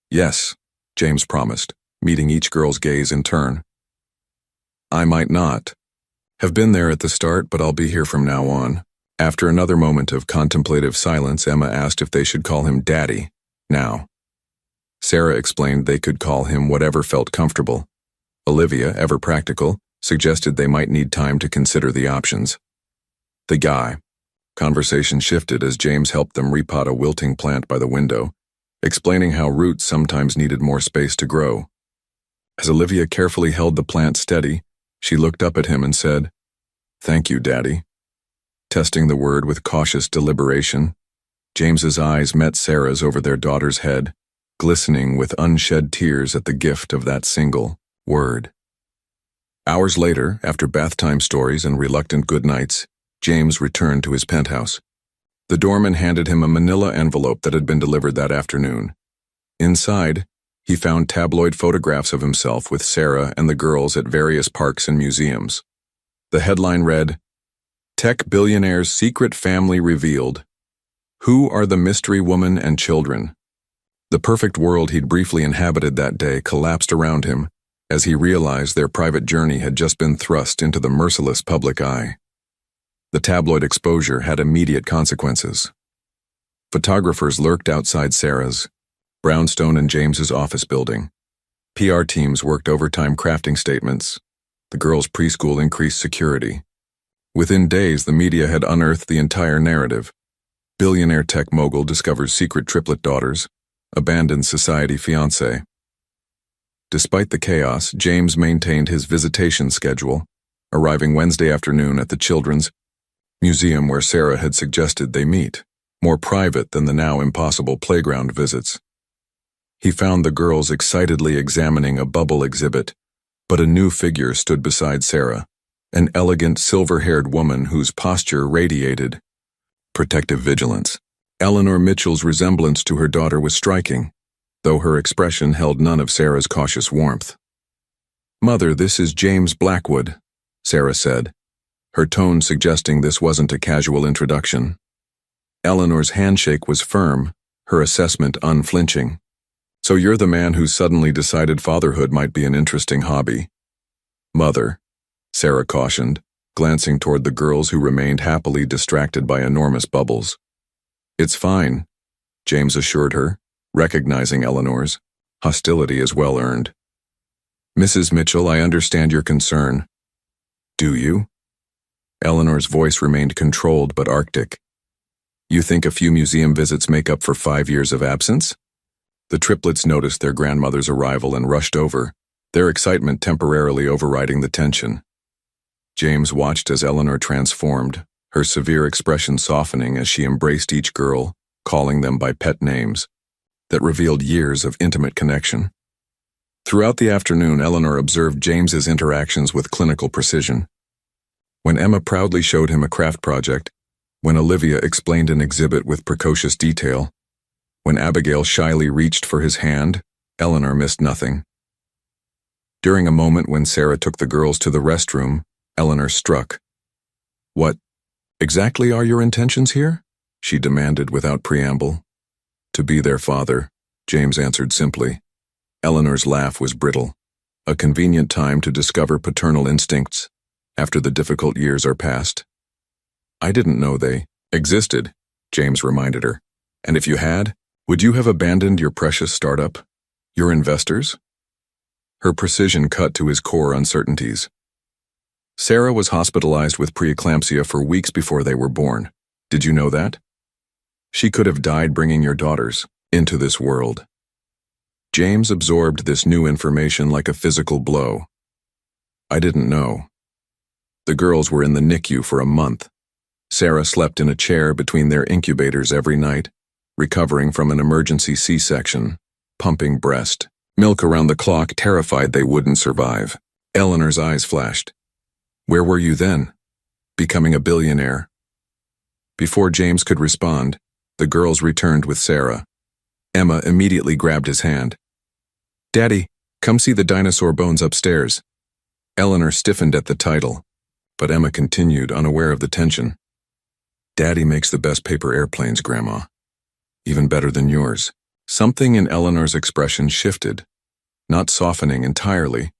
"Yes," James promised, meeting each girl's gaze in turn. "I might not have been there at the start, but I'll be here from now on." After another moment of contemplative silence, Emma asked if they should call him Daddy now. Sarah explained they could call him whatever felt comfortable. Olivia, ever practical, suggested they might need time to consider the options. The guy. Conversation shifted as James helped them repot a wilting plant by the window, explaining how roots sometimes needed more space to grow. As Olivia carefully held the plant steady, she looked up at him and said, "Thank you, Daddy." Testing the word with cautious deliberation, James's eyes met Sarah's over their daughter's head, glistening with unshed tears at the gift of that single word. Hours later, after bath time stories and reluctant goodnights, James returned to his penthouse. The doorman handed him a manila envelope that had been delivered that afternoon. Inside, he found tabloid photographs of himself with Sarah and the girls at various parks and museums. The headline read, "Tech Billionaire's Secret Family Revealed." Who are the mystery woman and children? The perfect world he'd briefly inhabited that day collapsed around him as he realized their private journey had just been thrust into the merciless public eye. The tabloid exposure had immediate consequences. Photographers lurked outside Sarah's, Brownstone and James's office building. PR teams worked overtime crafting statements. The girls' preschool increased security. Within days, the media had unearthed the entire narrative. Billionaire tech mogul discovers secret triplet daughters, abandons society fiancé. Despite the chaos, James maintained his visitation schedule, arriving Wednesday afternoon at the Children's Museum where Sarah had suggested they meet, more private than the now impossible playground visits. He found the girls excitedly examining a bubble exhibit, but a new figure stood beside Sarah, an elegant silver-haired woman whose posture radiated protective vigilance. Eleanor Mitchell's resemblance to her daughter was striking, though her expression held none of Sarah's cautious warmth. "Mother, this is James Blackwood," Sarah said, her tone suggesting this wasn't a casual introduction. Eleanor's handshake was firm, her assessment unflinching. "So you're the man who suddenly decided fatherhood might be an interesting hobby." "Mother," Sarah cautioned, glancing toward the girls who remained happily distracted by enormous bubbles. "It's fine," James assured her, recognizing Eleanor's hostility as well earned. "Mrs. Mitchell, I understand your concern." "Do you?" Eleanor's voice remained controlled but arctic. "You think a few museum visits make up for 5 years of absence?" The triplets noticed their grandmother's arrival and rushed over, their excitement temporarily overriding the tension. James watched as Eleanor transformed, her severe expression softening as she embraced each girl, calling them by pet names that revealed years of intimate connection. Throughout the afternoon, Eleanor observed James's interactions with clinical precision. When Emma proudly showed him a craft project, when Olivia explained an exhibit with precocious detail, when Abigail shyly reached for his hand, Eleanor missed nothing. During a moment when Sarah took the girls to the restroom, Eleanor struck. "What exactly are your intentions here?" she demanded without preamble. "To be their father," James answered simply. Eleanor's laugh was brittle, a convenient time to discover paternal instincts after the difficult years are past. "I didn't know they existed," James reminded her. "And if you had, would you have abandoned your precious startup? Your investors?" Her precision cut to his core uncertainties. "Sarah was hospitalized with preeclampsia for weeks before they were born. Did you know that? She could have died bringing your daughters into this world." James absorbed this new information like a physical blow. "I didn't know." The girls were in the NICU for a month. Sarah slept in a chair between their incubators every night, recovering from an emergency C-section, pumping breast milk around the clock, terrified they wouldn't survive. Eleanor's eyes flashed. "Where were you then?" "Becoming a billionaire." Before James could respond, the girls returned with Sarah. Emma immediately grabbed his hand. "Daddy, come see the dinosaur bones upstairs." Eleanor stiffened at the title, but Emma continued, unaware of the tension. "Daddy makes the best paper airplanes, Grandma. Even better than yours." Something in Eleanor's expression shifted, not softening entirely,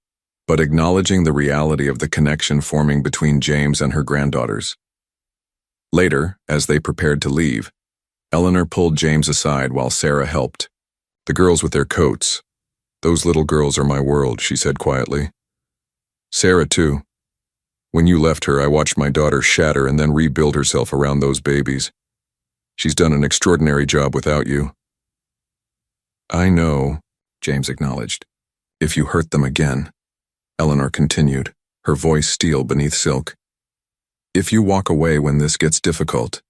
but acknowledging the reality of the connection forming between James and her granddaughters. Later, as they prepared to leave, Eleanor pulled James aside while Sarah helped. "The girls with their coats. Those little girls are my world," she said quietly. "Sarah, too. When you left her, I watched my daughter shatter and then rebuild herself around those babies. She's done an extraordinary job without you." "I know," James acknowledged. "If you hurt them again," Eleanor continued, her voice steel beneath silk. "If you walk away when this gets difficult,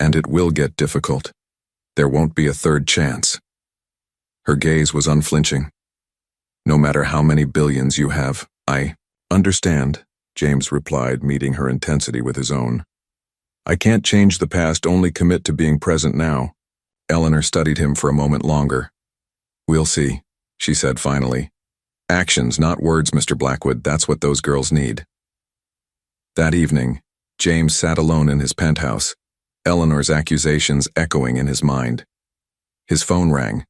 and it will get difficult, there won't be a third chance." Her gaze was unflinching. "No matter how many billions you have, I understand," James replied, meeting her intensity with his own. "I can't change the past, only commit to being present now." Eleanor studied him for a moment longer. "We'll see," she said finally. "Actions, not words, Mr. Blackwood, that's what those girls need." That evening, James sat alone in his penthouse, Eleanor's accusations echoing in his mind. His phone rang.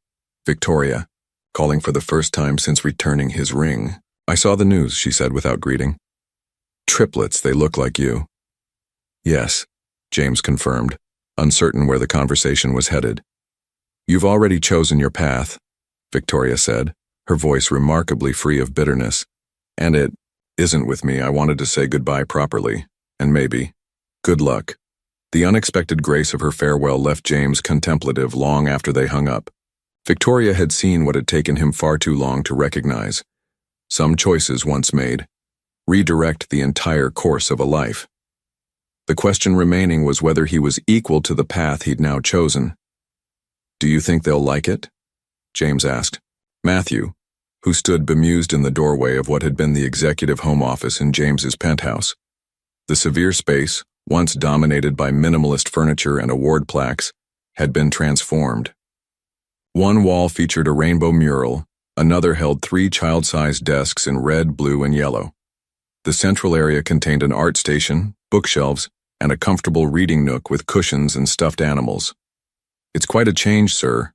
Victoria, calling for the first time since returning his ring. "I saw the news," she said without greeting. "Triplets, they look like you." "Yes," James confirmed, uncertain where the conversation was headed. "You've already chosen your path," Victoria said, her voice remarkably free of bitterness. "And it isn't with me. I wanted to say goodbye properly, and maybe good luck." The unexpected grace of her farewell left James contemplative long after they hung up. Victoria had seen what had taken him far too long to recognize. Some choices once made redirect the entire course of a life. The question remaining was whether he was equal to the path he'd now chosen. "Do you think they'll like it?" James asked. Matthew, who stood bemused in the doorway of what had been the executive home office in James's penthouse. The severe space, once dominated by minimalist furniture and award plaques, had been transformed. One wall featured a rainbow mural, another held 3 child-sized desks in red, blue, and yellow. The central area contained an art station, bookshelves, and a comfortable reading nook with cushions and stuffed animals. "It's quite a change, sir,"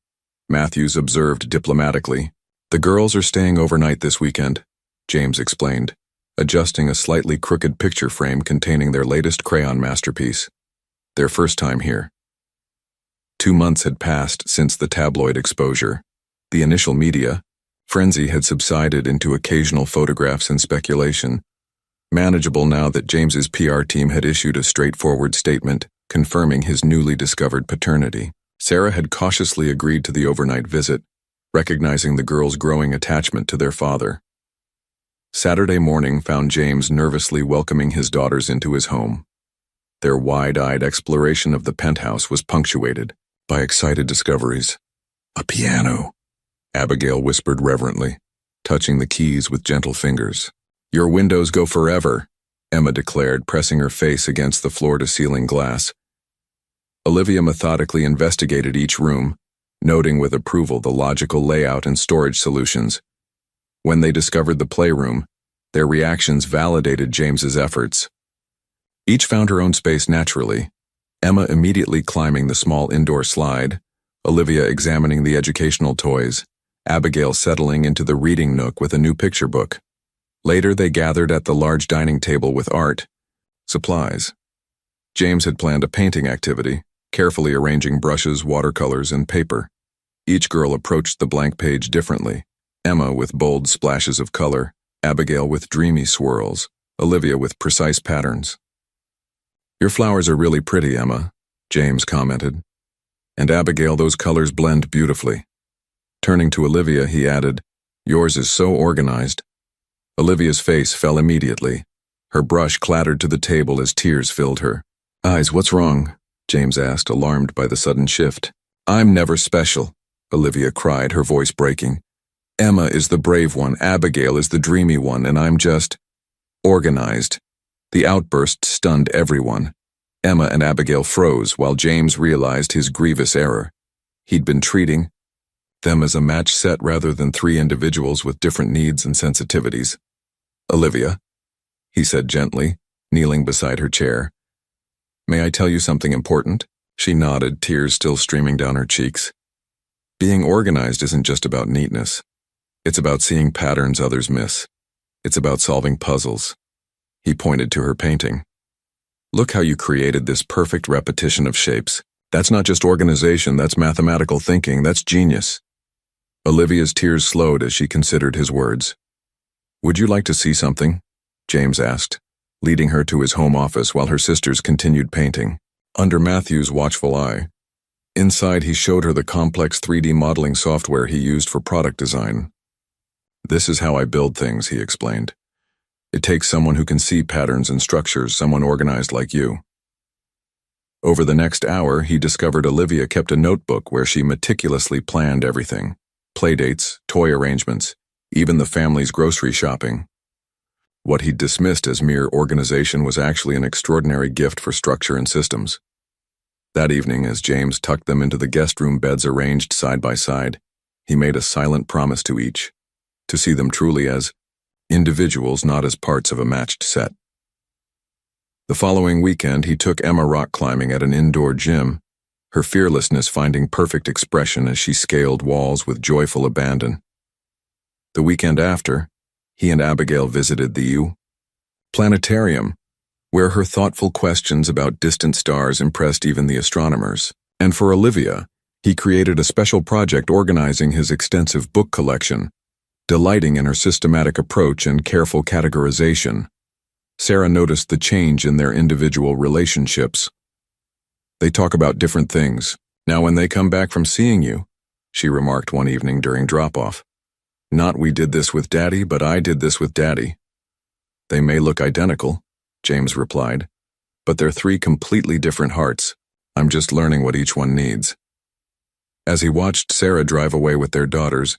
Matthews observed diplomatically. "The girls are staying overnight this weekend," James explained, adjusting a slightly crooked picture frame containing their latest crayon masterpiece. Their first time here. 2 months had passed since the tabloid exposure. The initial media frenzy had subsided into occasional photographs and speculation, manageable now that James's PR team had issued a straightforward statement confirming his newly discovered paternity. Sarah had cautiously agreed to the overnight visit, recognizing the girls' growing attachment to their father. Saturday morning found James nervously welcoming his daughters into his home. Their wide-eyed exploration of the penthouse was punctuated by excited discoveries. "A piano," Abigail whispered reverently, touching the keys with gentle fingers. "Your windows go forever," Emma declared, pressing her face against the floor-to-ceiling glass. Olivia methodically investigated each room, noting with approval the logical layout and storage solutions. When they discovered the playroom, their reactions validated James's efforts. Each found her own space naturally, Emma immediately climbing the small indoor slide, Olivia examining the educational toys, Abigail settling into the reading nook with a new picture book. Later they gathered at the large dining table with art supplies. James had planned a painting activity, carefully arranging brushes, watercolors, and paper. Each girl approached the blank page differently, Emma with bold splashes of color, Abigail with dreamy swirls, Olivia with precise patterns. "Your flowers are really pretty, Emma," James commented. "And Abigail, those colors blend beautifully." Turning to Olivia, he added, "Yours is so organized." Olivia's face fell immediately. Her brush clattered to the table as tears filled her eyes. "What's wrong?" James asked, alarmed by the sudden shift. "I'm never special," Olivia cried, her voice breaking. "Emma is the brave one, Abigail is the dreamy one, and I'm just organized." The outburst stunned everyone. Emma and Abigail froze while James realized his grievous error. He'd been treating them as a match set rather than 3 individuals with different needs and sensitivities. "Olivia," he said gently, kneeling beside her chair. "May I tell you something important?" She nodded, tears still streaming down her cheeks. "Being organized isn't just about neatness. It's about seeing patterns others miss. It's about solving puzzles." He pointed to her painting. "Look how you created this perfect repetition of shapes. That's not just organization, that's mathematical thinking, that's genius." Olivia's tears slowed as she considered his words. "Would you like to see something?" James asked, leading her to his home office while her sisters continued painting. Under Matthew's watchful eye, inside he showed her the complex 3D modeling software he used for product design. "This is how I build things," he explained. "It takes someone who can see patterns and structures, someone organized like you." Over the next hour, he discovered Olivia kept a notebook where she meticulously planned everything. Playdates, toy arrangements, even the family's grocery shopping. What he'd dismissed as mere organization was actually an extraordinary gift for structure and systems. That evening, as James tucked them into the guest room beds arranged side by side, he made a silent promise to each, to see them truly as individuals, not as parts of a matched set. The following weekend, he took Emma rock climbing at an indoor gym, her fearlessness finding perfect expression as she scaled walls with joyful abandon. The weekend after, he and Abigail visited the planetarium, where her thoughtful questions about distant stars impressed even the astronomers. And for Olivia, he created a special project organizing his extensive book collection, delighting in her systematic approach and careful categorization. Sarah noticed the change in their individual relationships. They talk about different things. Now when they come back from seeing you, she remarked one evening during drop-off. Not we did this with Daddy, but I did this with Daddy. They may look identical, James replied, but they're three completely different hearts. I'm just learning what each one needs. As he watched Sarah drive away with their daughters,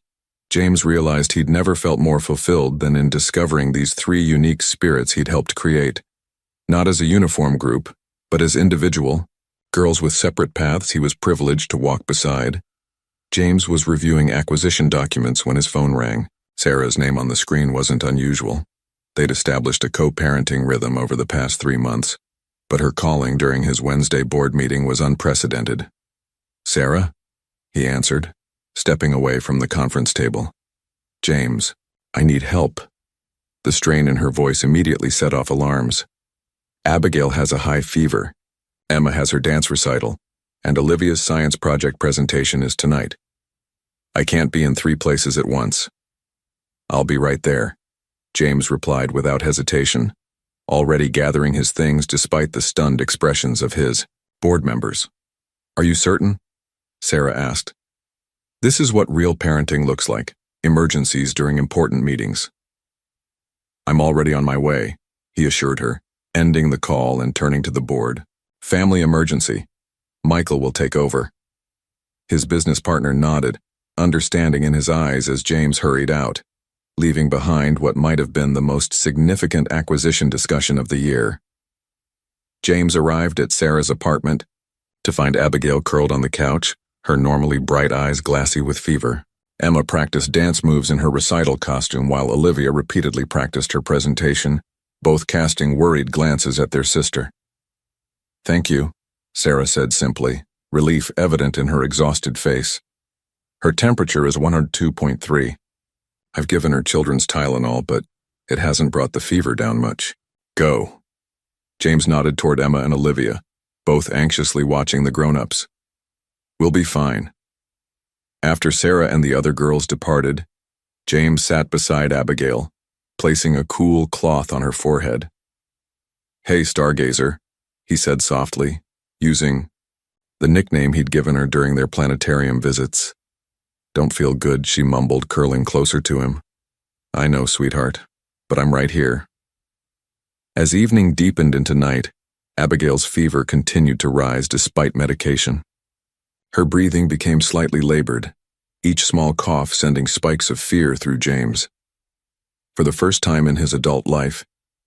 James realized he'd never felt more fulfilled than in discovering these three unique spirits he'd helped create. Not as a uniform group, but as individual, girls with separate paths he was privileged to walk beside. James was reviewing acquisition documents when his phone rang. Sarah's name on the screen wasn't unusual. They'd established a co-parenting rhythm over the past 3 months, but her calling during his Wednesday board meeting was unprecedented. Sarah? He answered, stepping away from the conference table. James, I need help. The strain in her voice immediately set off alarms. Abigail has a high fever. Emma has her dance recital, and Olivia's science project presentation is tonight. I can't be in 3 places at once. I'll be right there, James replied without hesitation, already gathering his things despite the stunned expressions of his board members. Are you certain? Sarah asked. This is what real parenting looks like, emergencies during important meetings. I'm already on my way, he assured her, ending the call and turning to the board. Family emergency. Michael will take over. His business partner nodded, understanding in his eyes as James hurried out, leaving behind what might have been the most significant acquisition discussion of the year. James arrived at Sarah's apartment to find Abigail curled on the couch, her normally bright eyes glassy with fever. Emma practiced dance moves in her recital costume while Olivia repeatedly practiced her presentation, both casting worried glances at their sister. Thank you, Sarah said simply, relief evident in her exhausted face. Her temperature is 102.3. I've given her children's Tylenol, but it hasn't brought the fever down much. Go. James nodded toward Emma and Olivia, both anxiously watching the grown-ups. We'll be fine. After Sarah and the other girls departed, James sat beside Abigail, placing a cool cloth on her forehead. Hey, Stargazer, he said softly, using the nickname he'd given her during their planetarium visits. Don't feel good, she mumbled, curling closer to him. I know, sweetheart, but I'm right here. As evening deepened into night, Abigail's fever continued to rise despite medication. Her breathing became slightly labored, each small cough sending spikes of fear through James. For the first time in his adult life,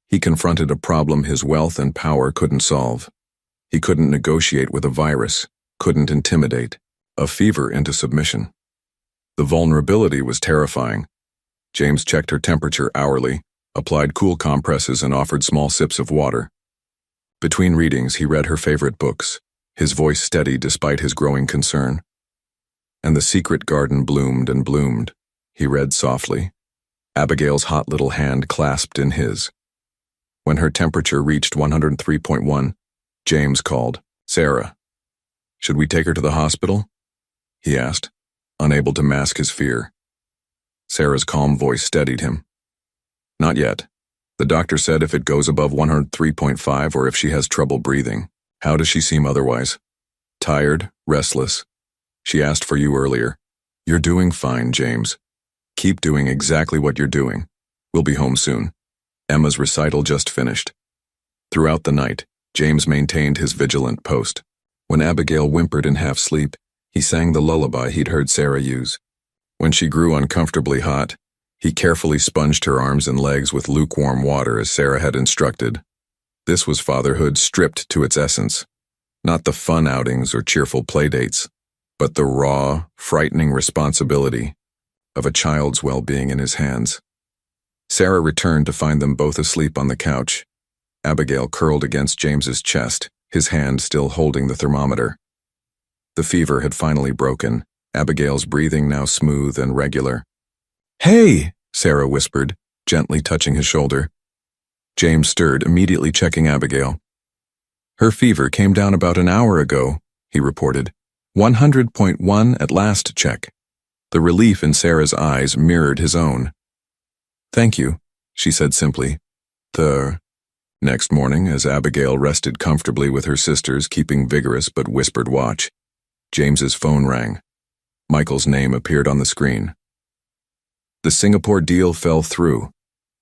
he confronted a problem his wealth and power couldn't solve. He couldn't negotiate with a virus, couldn't intimidate a fever into submission. The vulnerability was terrifying. James checked her temperature hourly, applied cool compresses, and offered small sips of water. Between readings, he read her favorite books, his voice steady despite his growing concern. And the secret garden bloomed and bloomed, he read softly, Abigail's hot little hand clasped in his. When her temperature reached 103.1, James called, Sarah. Should we take her to the hospital? He asked, unable to mask his fear. Sarah's calm voice steadied him. Not yet. The doctor said if it goes above 103.5 or if she has trouble breathing. How does she seem otherwise? Tired, restless. She asked for you earlier. You're doing fine, James. Keep doing exactly what you're doing. We'll be home soon. Emma's recital just finished. Throughout the night, James maintained his vigilant post. When Abigail whimpered in half-sleep, he sang the lullaby he'd heard Sarah use. When she grew uncomfortably hot, he carefully sponged her arms and legs with lukewarm water as Sarah had instructed. This was fatherhood stripped to its essence. Not the fun outings or cheerful playdates, but the raw, frightening responsibility of a child's well-being in his hands. Sarah returned to find them both asleep on the couch, Abigail curled against James's chest, his hand still holding the thermometer. The fever had finally broken, Abigail's breathing now smooth and regular. "Hey!" Sarah whispered, gently touching his shoulder. James stirred, immediately checking Abigail. "Her fever came down about an hour ago," he reported. 100.1 at last check. The relief in Sarah's eyes mirrored his own. "Thank you," she said simply. Next morning, as Abigail rested comfortably with her sisters, keeping vigorous but whispered watch, James's phone rang. Michael's name appeared on the screen. "The Singapore deal fell through,"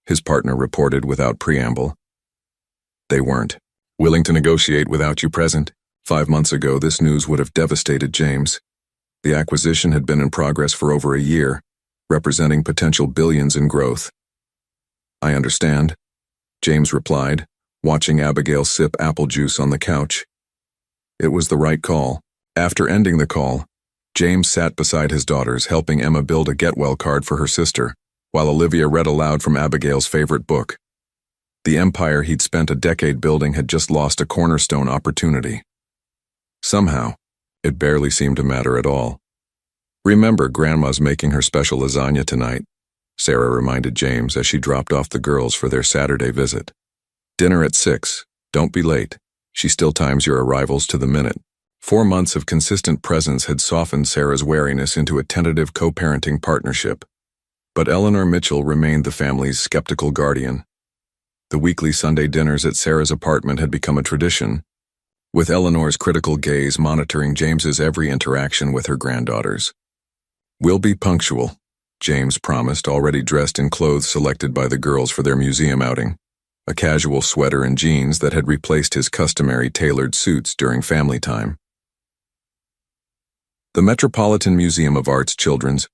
his partner reported without preamble. "They weren't willing to negotiate without you present. 5 months ago, this news would have devastated James. The acquisition had been in progress for over a year, representing potential billions in growth." "I understand," James replied, watching Abigail sip apple juice on the couch. It was the right call. After ending the call, James sat beside his daughters, helping Emma build a get-well card for her sister, while Olivia read aloud from Abigail's favorite book. The empire he'd spent a decade building had just lost a cornerstone opportunity. Somehow, it barely seemed to matter at all. "Remember, Grandma's making her special lasagna tonight," Sarah reminded James as she dropped off the girls for their Saturday visit. "Dinner at 6. Don't be late. She still times your arrivals to the minute." 4 months of consistent presence had softened Sarah's wariness into a tentative co-parenting partnership. But Eleanor Mitchell remained the family's skeptical guardian. The weekly Sunday dinners at Sarah's apartment had become a tradition, with Eleanor's critical gaze monitoring James's every interaction with her granddaughters. "We'll be punctual," James promised, already dressed in clothes selected by the girls for their museum outing, a casual sweater and jeans that had replaced his customary tailored suits during family time. The Metropolitan Museum of Art's children's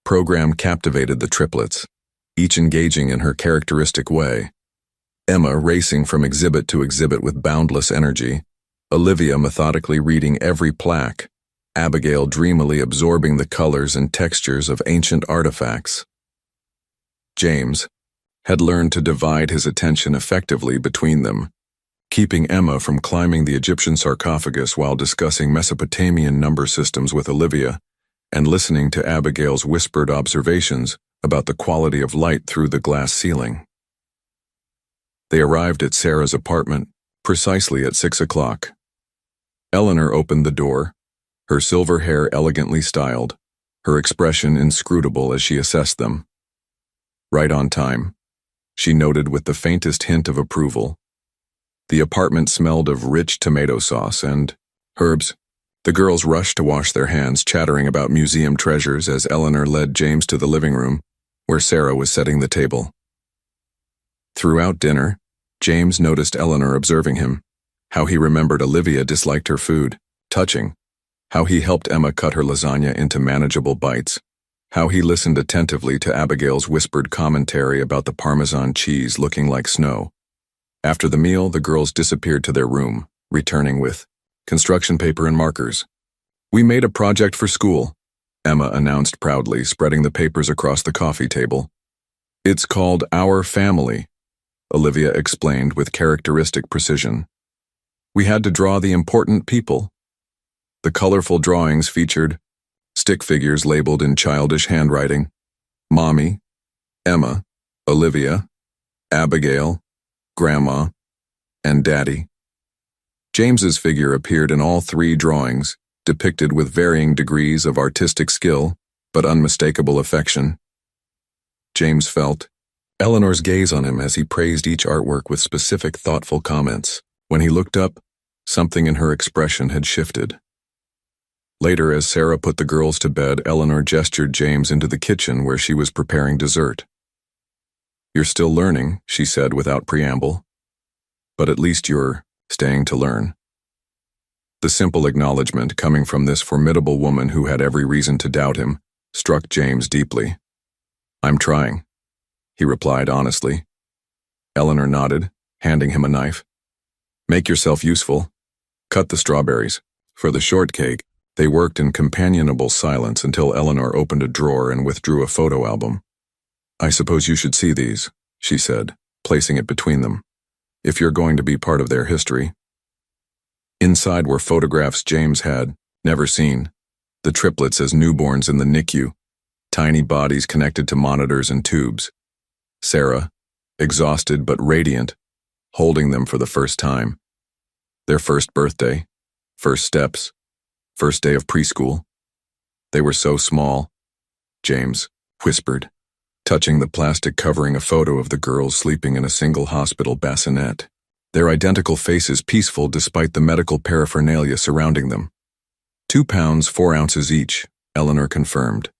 program captivated the triplets, each engaging in her characteristic way. Emma racing from exhibit to exhibit with boundless energy, Olivia methodically reading every plaque, Abigail dreamily absorbing the colors and textures of ancient artifacts. James had learned to divide his attention effectively between them, keeping Emma from climbing the Egyptian sarcophagus while discussing Mesopotamian number systems with Olivia, and listening to Abigail's whispered observations about the quality of light through the glass ceiling. They arrived at Sarah's apartment precisely at 6 o'clock. Eleanor opened the door, her silver hair elegantly styled, her expression inscrutable as she assessed them. "Right on time," she noted with the faintest hint of approval. The apartment smelled of rich tomato sauce and herbs. The girls rushed to wash their hands, chattering about museum treasures as Eleanor led James to the living room, where Sarah was setting the table. Throughout dinner, James noticed Eleanor observing him, how he remembered Olivia disliked her food, touching, how he helped Emma cut her lasagna into manageable bites, how he listened attentively to Abigail's whispered commentary about the Parmesan cheese looking like snow. After the meal, the girls disappeared to their room, returning with construction paper and markers. "We made a project for school," Emma announced proudly, spreading the papers across the coffee table. "It's called Our Family," Olivia explained with characteristic precision. "We had to draw the important people." The colorful drawings featured stick figures labeled in childish handwriting: Mommy, Emma, Olivia, Abigail, Grandma, and Daddy. James's figure appeared in all 3 drawings, depicted with varying degrees of artistic skill, but unmistakable affection. James felt Eleanor's gaze on him as he praised each artwork with specific, thoughtful comments. When he looked up, something in her expression had shifted. Later, as Sarah put the girls to bed, Eleanor gestured James into the kitchen where she was preparing dessert. "You're still learning," she said without preamble. "But at least you're staying to learn." The simple acknowledgement coming from this formidable woman who had every reason to doubt him struck James deeply. "I'm trying," he replied honestly. Eleanor nodded, handing him a knife. "Make yourself useful. Cut the strawberries." For the shortcake, they worked in companionable silence until Eleanor opened a drawer and withdrew a photo album. "I suppose you should see these," she said, placing it between them. if you're going to be part of their history. Inside were photographs James had never seen, the triplets as newborns in the NICU, tiny bodies connected to monitors and tubes. Sarah, exhausted but radiant, holding them for the first time. Their first birthday, first steps, first day of preschool. They were so small, James whispered, touching the plastic covering a photo of the girls sleeping in a single hospital bassinet, their identical faces peaceful despite the medical paraphernalia surrounding them. 2 pounds 4 ounces each, Eleanor confirmed.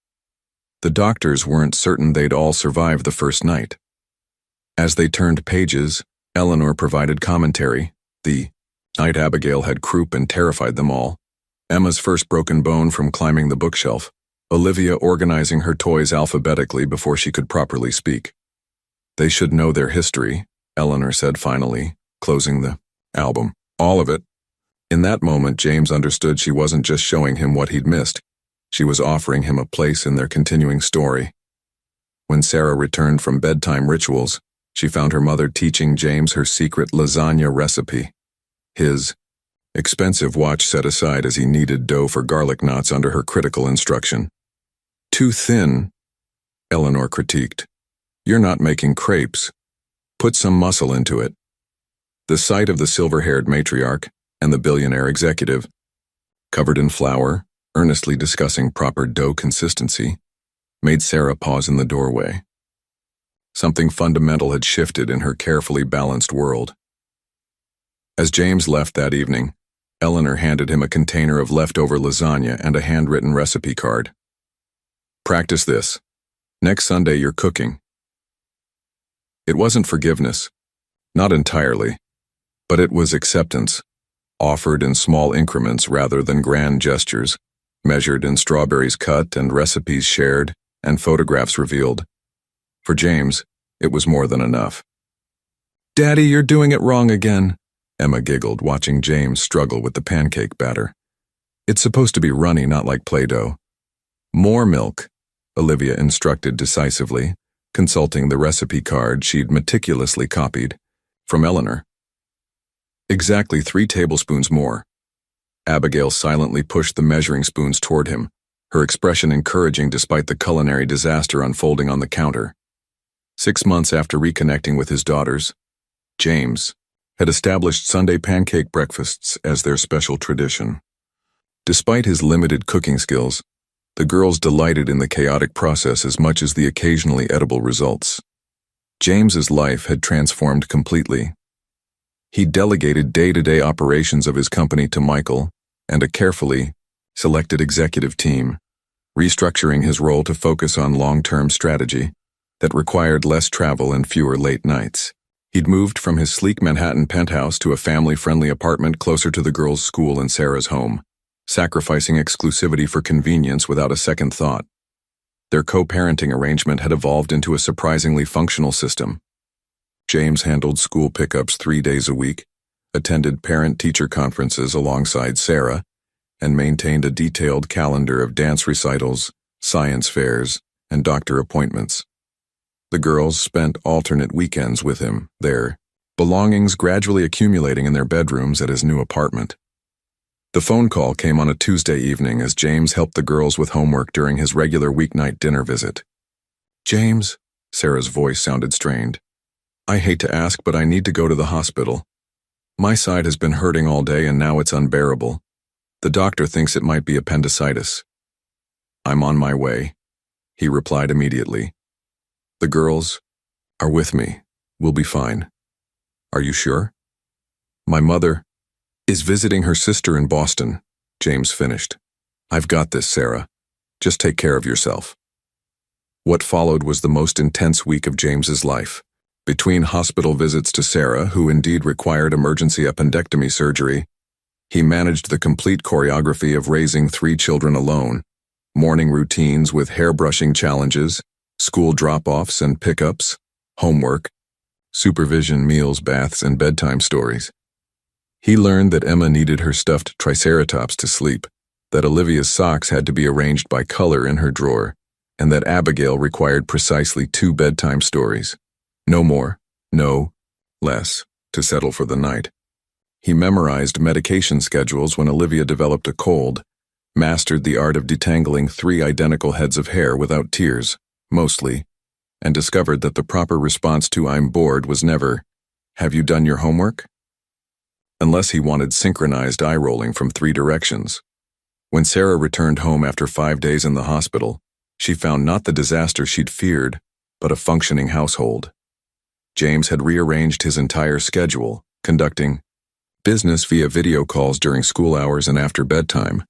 The doctors weren't certain they'd all survive the first night. As they turned pages, Eleanor provided commentary. The night Abigail had croup and terrified them all. Emma's first broken bone from climbing the bookshelf. Olivia organizing her toys alphabetically before she could properly speak. They should know their history, Eleanor said finally, closing the album. All of it. In that moment, James understood she wasn't just showing him what he'd missed. She was offering him a place in their continuing story. When Sarah returned from bedtime rituals, she found her mother teaching James her secret lasagna recipe. His expensive watch set aside as he kneaded dough for garlic knots under her critical instruction. Too thin, Eleanor critiqued. You're not making crepes. Put some muscle into it. The sight of the silver-haired matriarch and the billionaire executive, covered in flour, earnestly discussing proper dough consistency, made Sarah pause in the doorway. Something fundamental had shifted in her carefully balanced world. As James left that evening, Eleanor handed him a container of leftover lasagna and a handwritten recipe card. Practice this. Next Sunday you're cooking. It wasn't forgiveness, not entirely, but it was acceptance, offered in small increments rather than grand gestures, measured in strawberries cut and recipes shared and photographs revealed. For James, it was more than enough. Daddy, you're doing it wrong again, Emma giggled, watching James struggle with the pancake batter. It's supposed to be runny, not like Play-Doh. More milk, Olivia instructed decisively, consulting the recipe card she'd meticulously copied from Eleanor. Exactly 3 tablespoons more. Abigail silently pushed the measuring spoons toward him, her expression encouraging despite the culinary disaster unfolding on the counter. 6 months after reconnecting with his daughters, James had established Sunday pancake breakfasts as their special tradition. Despite his limited cooking skills, the girls delighted in the chaotic process as much as the occasionally edible results. James's life had transformed completely. He delegated day-to-day operations of his company to Michael and a carefully selected executive team, restructuring his role to focus on long-term strategy that required less travel and fewer late nights. He'd moved from his sleek Manhattan penthouse to a family-friendly apartment closer to the girls' school and Sarah's home, sacrificing exclusivity for convenience without a second thought. Their co-parenting arrangement had evolved into a surprisingly functional system. James handled school pickups 3 days a week, attended parent-teacher conferences alongside Sarah, and maintained a detailed calendar of dance recitals, science fairs, and doctor appointments. The girls spent alternate weekends with him, their belongings gradually accumulating in their bedrooms at his new apartment. The phone call came on a Tuesday evening as James helped the girls with homework during his regular weeknight dinner visit. James, Sarah's voice sounded strained. I hate to ask, but I need to go to the hospital. My side has been hurting all day and now it's unbearable. The doctor thinks it might be appendicitis. I'm on my way, he replied immediately. The girls are with me. We'll be fine. Are you sure? My mother is visiting her sister in Boston, James finished. I've got this, Sarah. Just take care of yourself. What followed was the most intense week of James's life. Between hospital visits to Sarah, who indeed required emergency appendectomy surgery, he managed the complete choreography of raising 3 children alone, morning routines with hair-brushing challenges, school drop-offs and pickups, homework, supervision, meals, baths, and bedtime stories. He learned that Emma needed her stuffed triceratops to sleep, that Olivia's socks had to be arranged by color in her drawer, and that Abigail required precisely 2 bedtime stories. No more, no less. to settle for the night. He memorized medication schedules when Olivia developed a cold, mastered the art of detangling 3 identical heads of hair without tears, mostly, and discovered that the proper response to "I'm bored" was never, "Have you done your homework?" Unless he wanted synchronized eye-rolling from 3 directions. When Sarah returned home after 5 days in the hospital, she found not the disaster she'd feared, but a functioning household. James had rearranged his entire schedule, conducting business via video calls during school hours and after bedtime,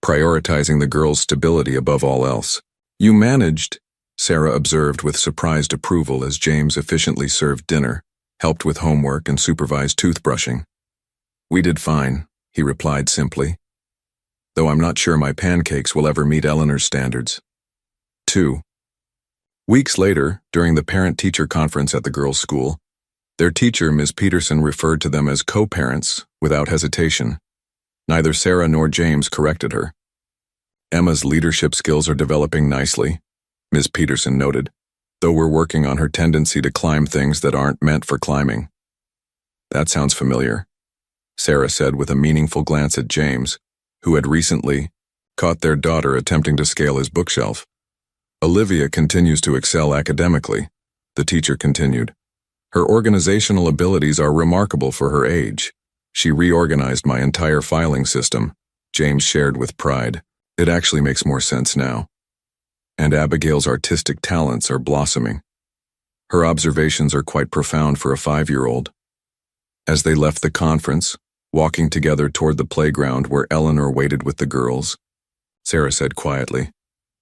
prioritizing the girls' stability above all else. "You managed," Sarah observed with surprised approval as James efficiently served dinner, helped with homework, and supervised toothbrushing. "We did fine," he replied simply, "though I'm not sure my pancakes will ever meet Eleanor's standards." 2. Weeks later, during the parent-teacher conference at the girls' school, their teacher, Ms. Peterson, referred to them as co-parents without hesitation. Neither Sarah nor James corrected her. "Emma's leadership skills are developing nicely," Ms. Peterson noted, "though we're working on her tendency to climb things that aren't meant for climbing." "That sounds familiar," Sarah said with a meaningful glance at James, who had recently caught their daughter attempting to scale his bookshelf. "Olivia continues to excel academically," the teacher continued. "Her organizational abilities are remarkable for her age. She reorganized my entire filing system," James shared with pride. "It actually makes more sense now. And Abigail's artistic talents are blossoming. Her observations are quite profound for a 5-year-old. As they left the conference, walking together toward the playground where Eleanor waited with the girls, Sarah said quietly,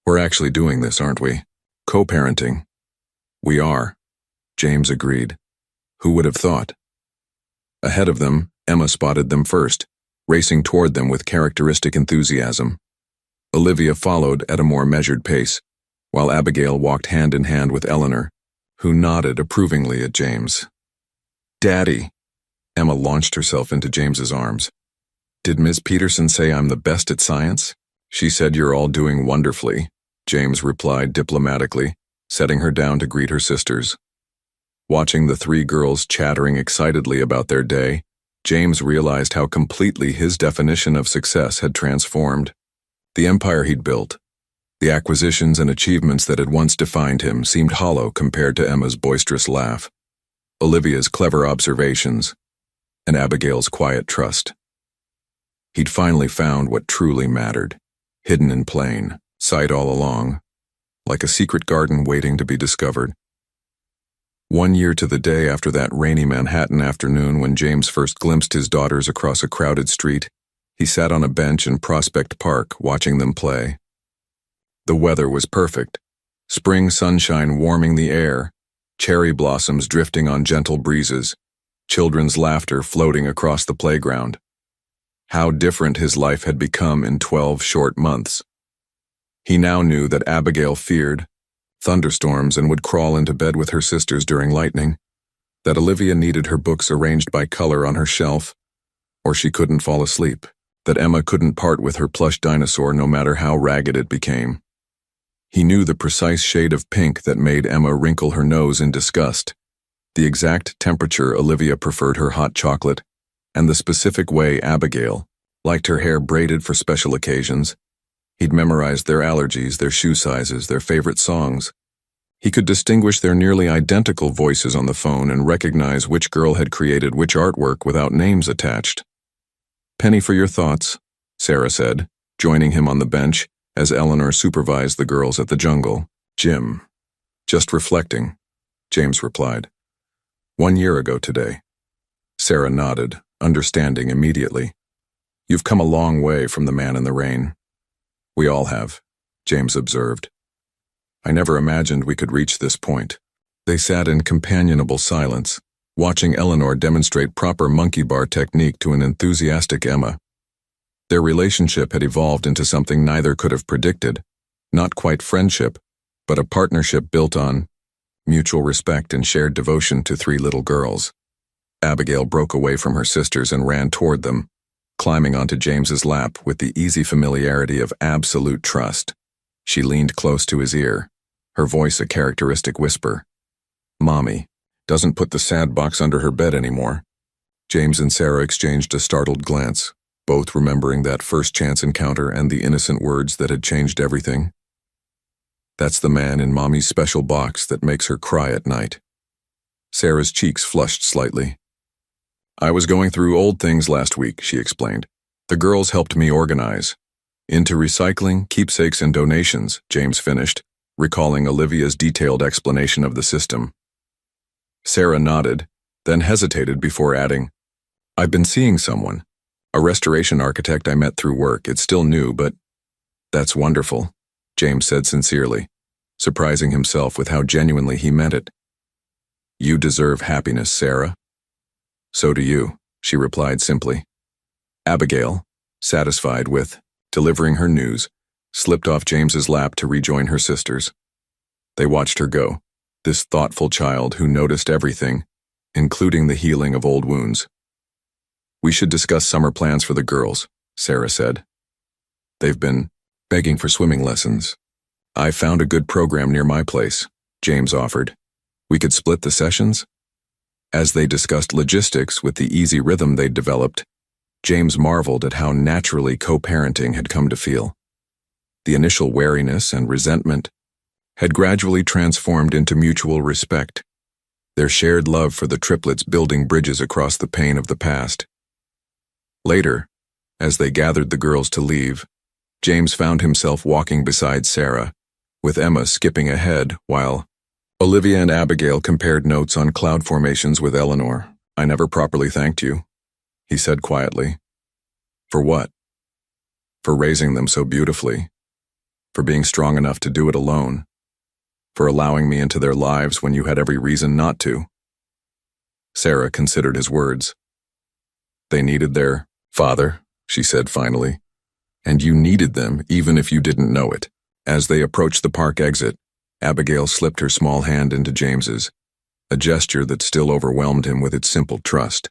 "We're actually doing this, aren't we? Co-parenting." "We are," James agreed. "Who would have thought?" Ahead of them, Emma spotted them first, racing toward them with characteristic enthusiasm. Olivia followed at a more measured pace, while Abigail walked hand in hand with Eleanor, who nodded approvingly at James. "Daddy," Emma launched herself into James's arms. "Did Ms. Peterson say I'm the best at science?" "She said you're all doing wonderfully," James replied diplomatically, setting her down to greet her sisters. Watching the 3 girls chattering excitedly about their day, James realized how completely his definition of success had transformed. The empire he'd built, the acquisitions and achievements that had once defined him, seemed hollow compared to Emma's boisterous laugh, Olivia's clever observations, and Abigail's quiet trust. He'd finally found what truly mattered, hidden in plain sight all along, like a secret garden waiting to be discovered. 1 year to the day after that rainy Manhattan afternoon when James first glimpsed his daughters across a crowded street, he sat on a bench in Prospect Park watching them play. The weather was perfect, spring sunshine warming the air, cherry blossoms drifting on gentle breezes, children's laughter floating across the playground. How different his life had become in 12 short months. He now knew that Abigail feared thunderstorms and would crawl into bed with her sisters during lightning, that Olivia needed her books arranged by color on her shelf, or she couldn't fall asleep, that Emma couldn't part with her plush dinosaur no matter how ragged it became. He knew the precise shade of pink that made Emma wrinkle her nose in disgust, the exact temperature Olivia preferred her hot chocolate, and the specific way Abigail liked her hair braided for special occasions. He'd memorized their allergies, their shoe sizes, their favorite songs. He could distinguish their nearly identical voices on the phone and recognize which girl had created which artwork without names attached. "Penny for your thoughts," Sarah said, joining him on the bench as Eleanor supervised the girls at the jungle gym. "Just reflecting," James replied. 1 year ago today." Sarah nodded, understanding immediately. "You've come a long way from the man in the rain." "We all have," James observed. "I never imagined we could reach this point." They sat in companionable silence, watching Eleanor demonstrate proper monkey bar technique to an enthusiastic Emma. Their relationship had evolved into something neither could have predicted, not quite friendship, but a partnership built on mutual respect and shared devotion to 3 little girls. Abigail broke away from her sisters and ran toward them, climbing onto James's lap with the easy familiarity of absolute trust. She leaned close to his ear, her voice a characteristic whisper. "Mommy doesn't put the sad box under her bed anymore," James and Sarah exchanged a startled glance, both remembering that first chance encounter and the innocent words that had changed everything. That's the man in Mommy's special box that makes her cry at night. Sarah's cheeks flushed slightly. I was going through old things last week, she explained. The girls helped me organize. Into recycling, keepsakes, and donations, James finished, recalling Olivia's detailed explanation of the system. Sarah nodded, then hesitated before adding, I've been seeing someone. A restoration architect I met through work. It's still new, but that's wonderful, James said sincerely, surprising himself with how genuinely he meant it. You deserve happiness, Sarah. So do you, she replied simply. Abigail, satisfied with delivering her news, slipped off James's lap to rejoin her sisters. They watched her go, this thoughtful child who noticed everything, including the healing of old wounds. We should discuss summer plans for the girls, Sarah said. They've been begging for swimming lessons. I found a good program near my place, James offered. We could split the sessions? As they discussed logistics with the easy rhythm they'd developed, James marveled at how naturally co-parenting had come to feel. The initial wariness and resentment had gradually transformed into mutual respect, their shared love for the triplets building bridges across the pain of the past. Later, as they gathered the girls to leave, James found himself walking beside Sarah, with Emma skipping ahead while Olivia and Abigail compared notes on cloud formations with Eleanor. I never properly thanked you, he said quietly. For what? For raising them so beautifully. For being strong enough to do it alone. For allowing me into their lives when you had every reason not to. Sarah considered his words. They needed their father, she said finally. And you needed them even if you didn't know it. As they approached the park exit, Abigail slipped her small hand into James's, a gesture that still overwhelmed him with its simple trust.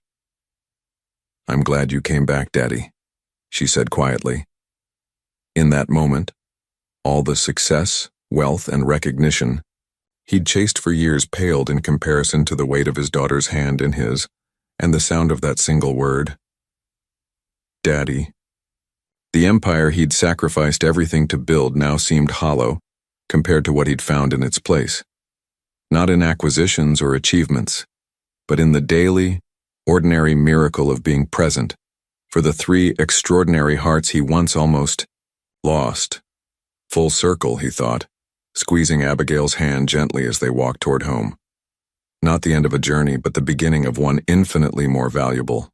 I'm glad you came back, Daddy, she said quietly. In that moment, all the success, wealth, and recognition he'd chased for years paled in comparison to the weight of his daughter's hand in his, and the sound of that single word. Daddy. The empire he'd sacrificed everything to build now seemed hollow compared to what he'd found in its place. Not in acquisitions or achievements, but in the daily, ordinary miracle of being present for the three extraordinary hearts he once almost lost. Full circle, he thought, squeezing Abigail's hand gently as they walked toward home. Not the end of a journey, but the beginning of one infinitely more valuable.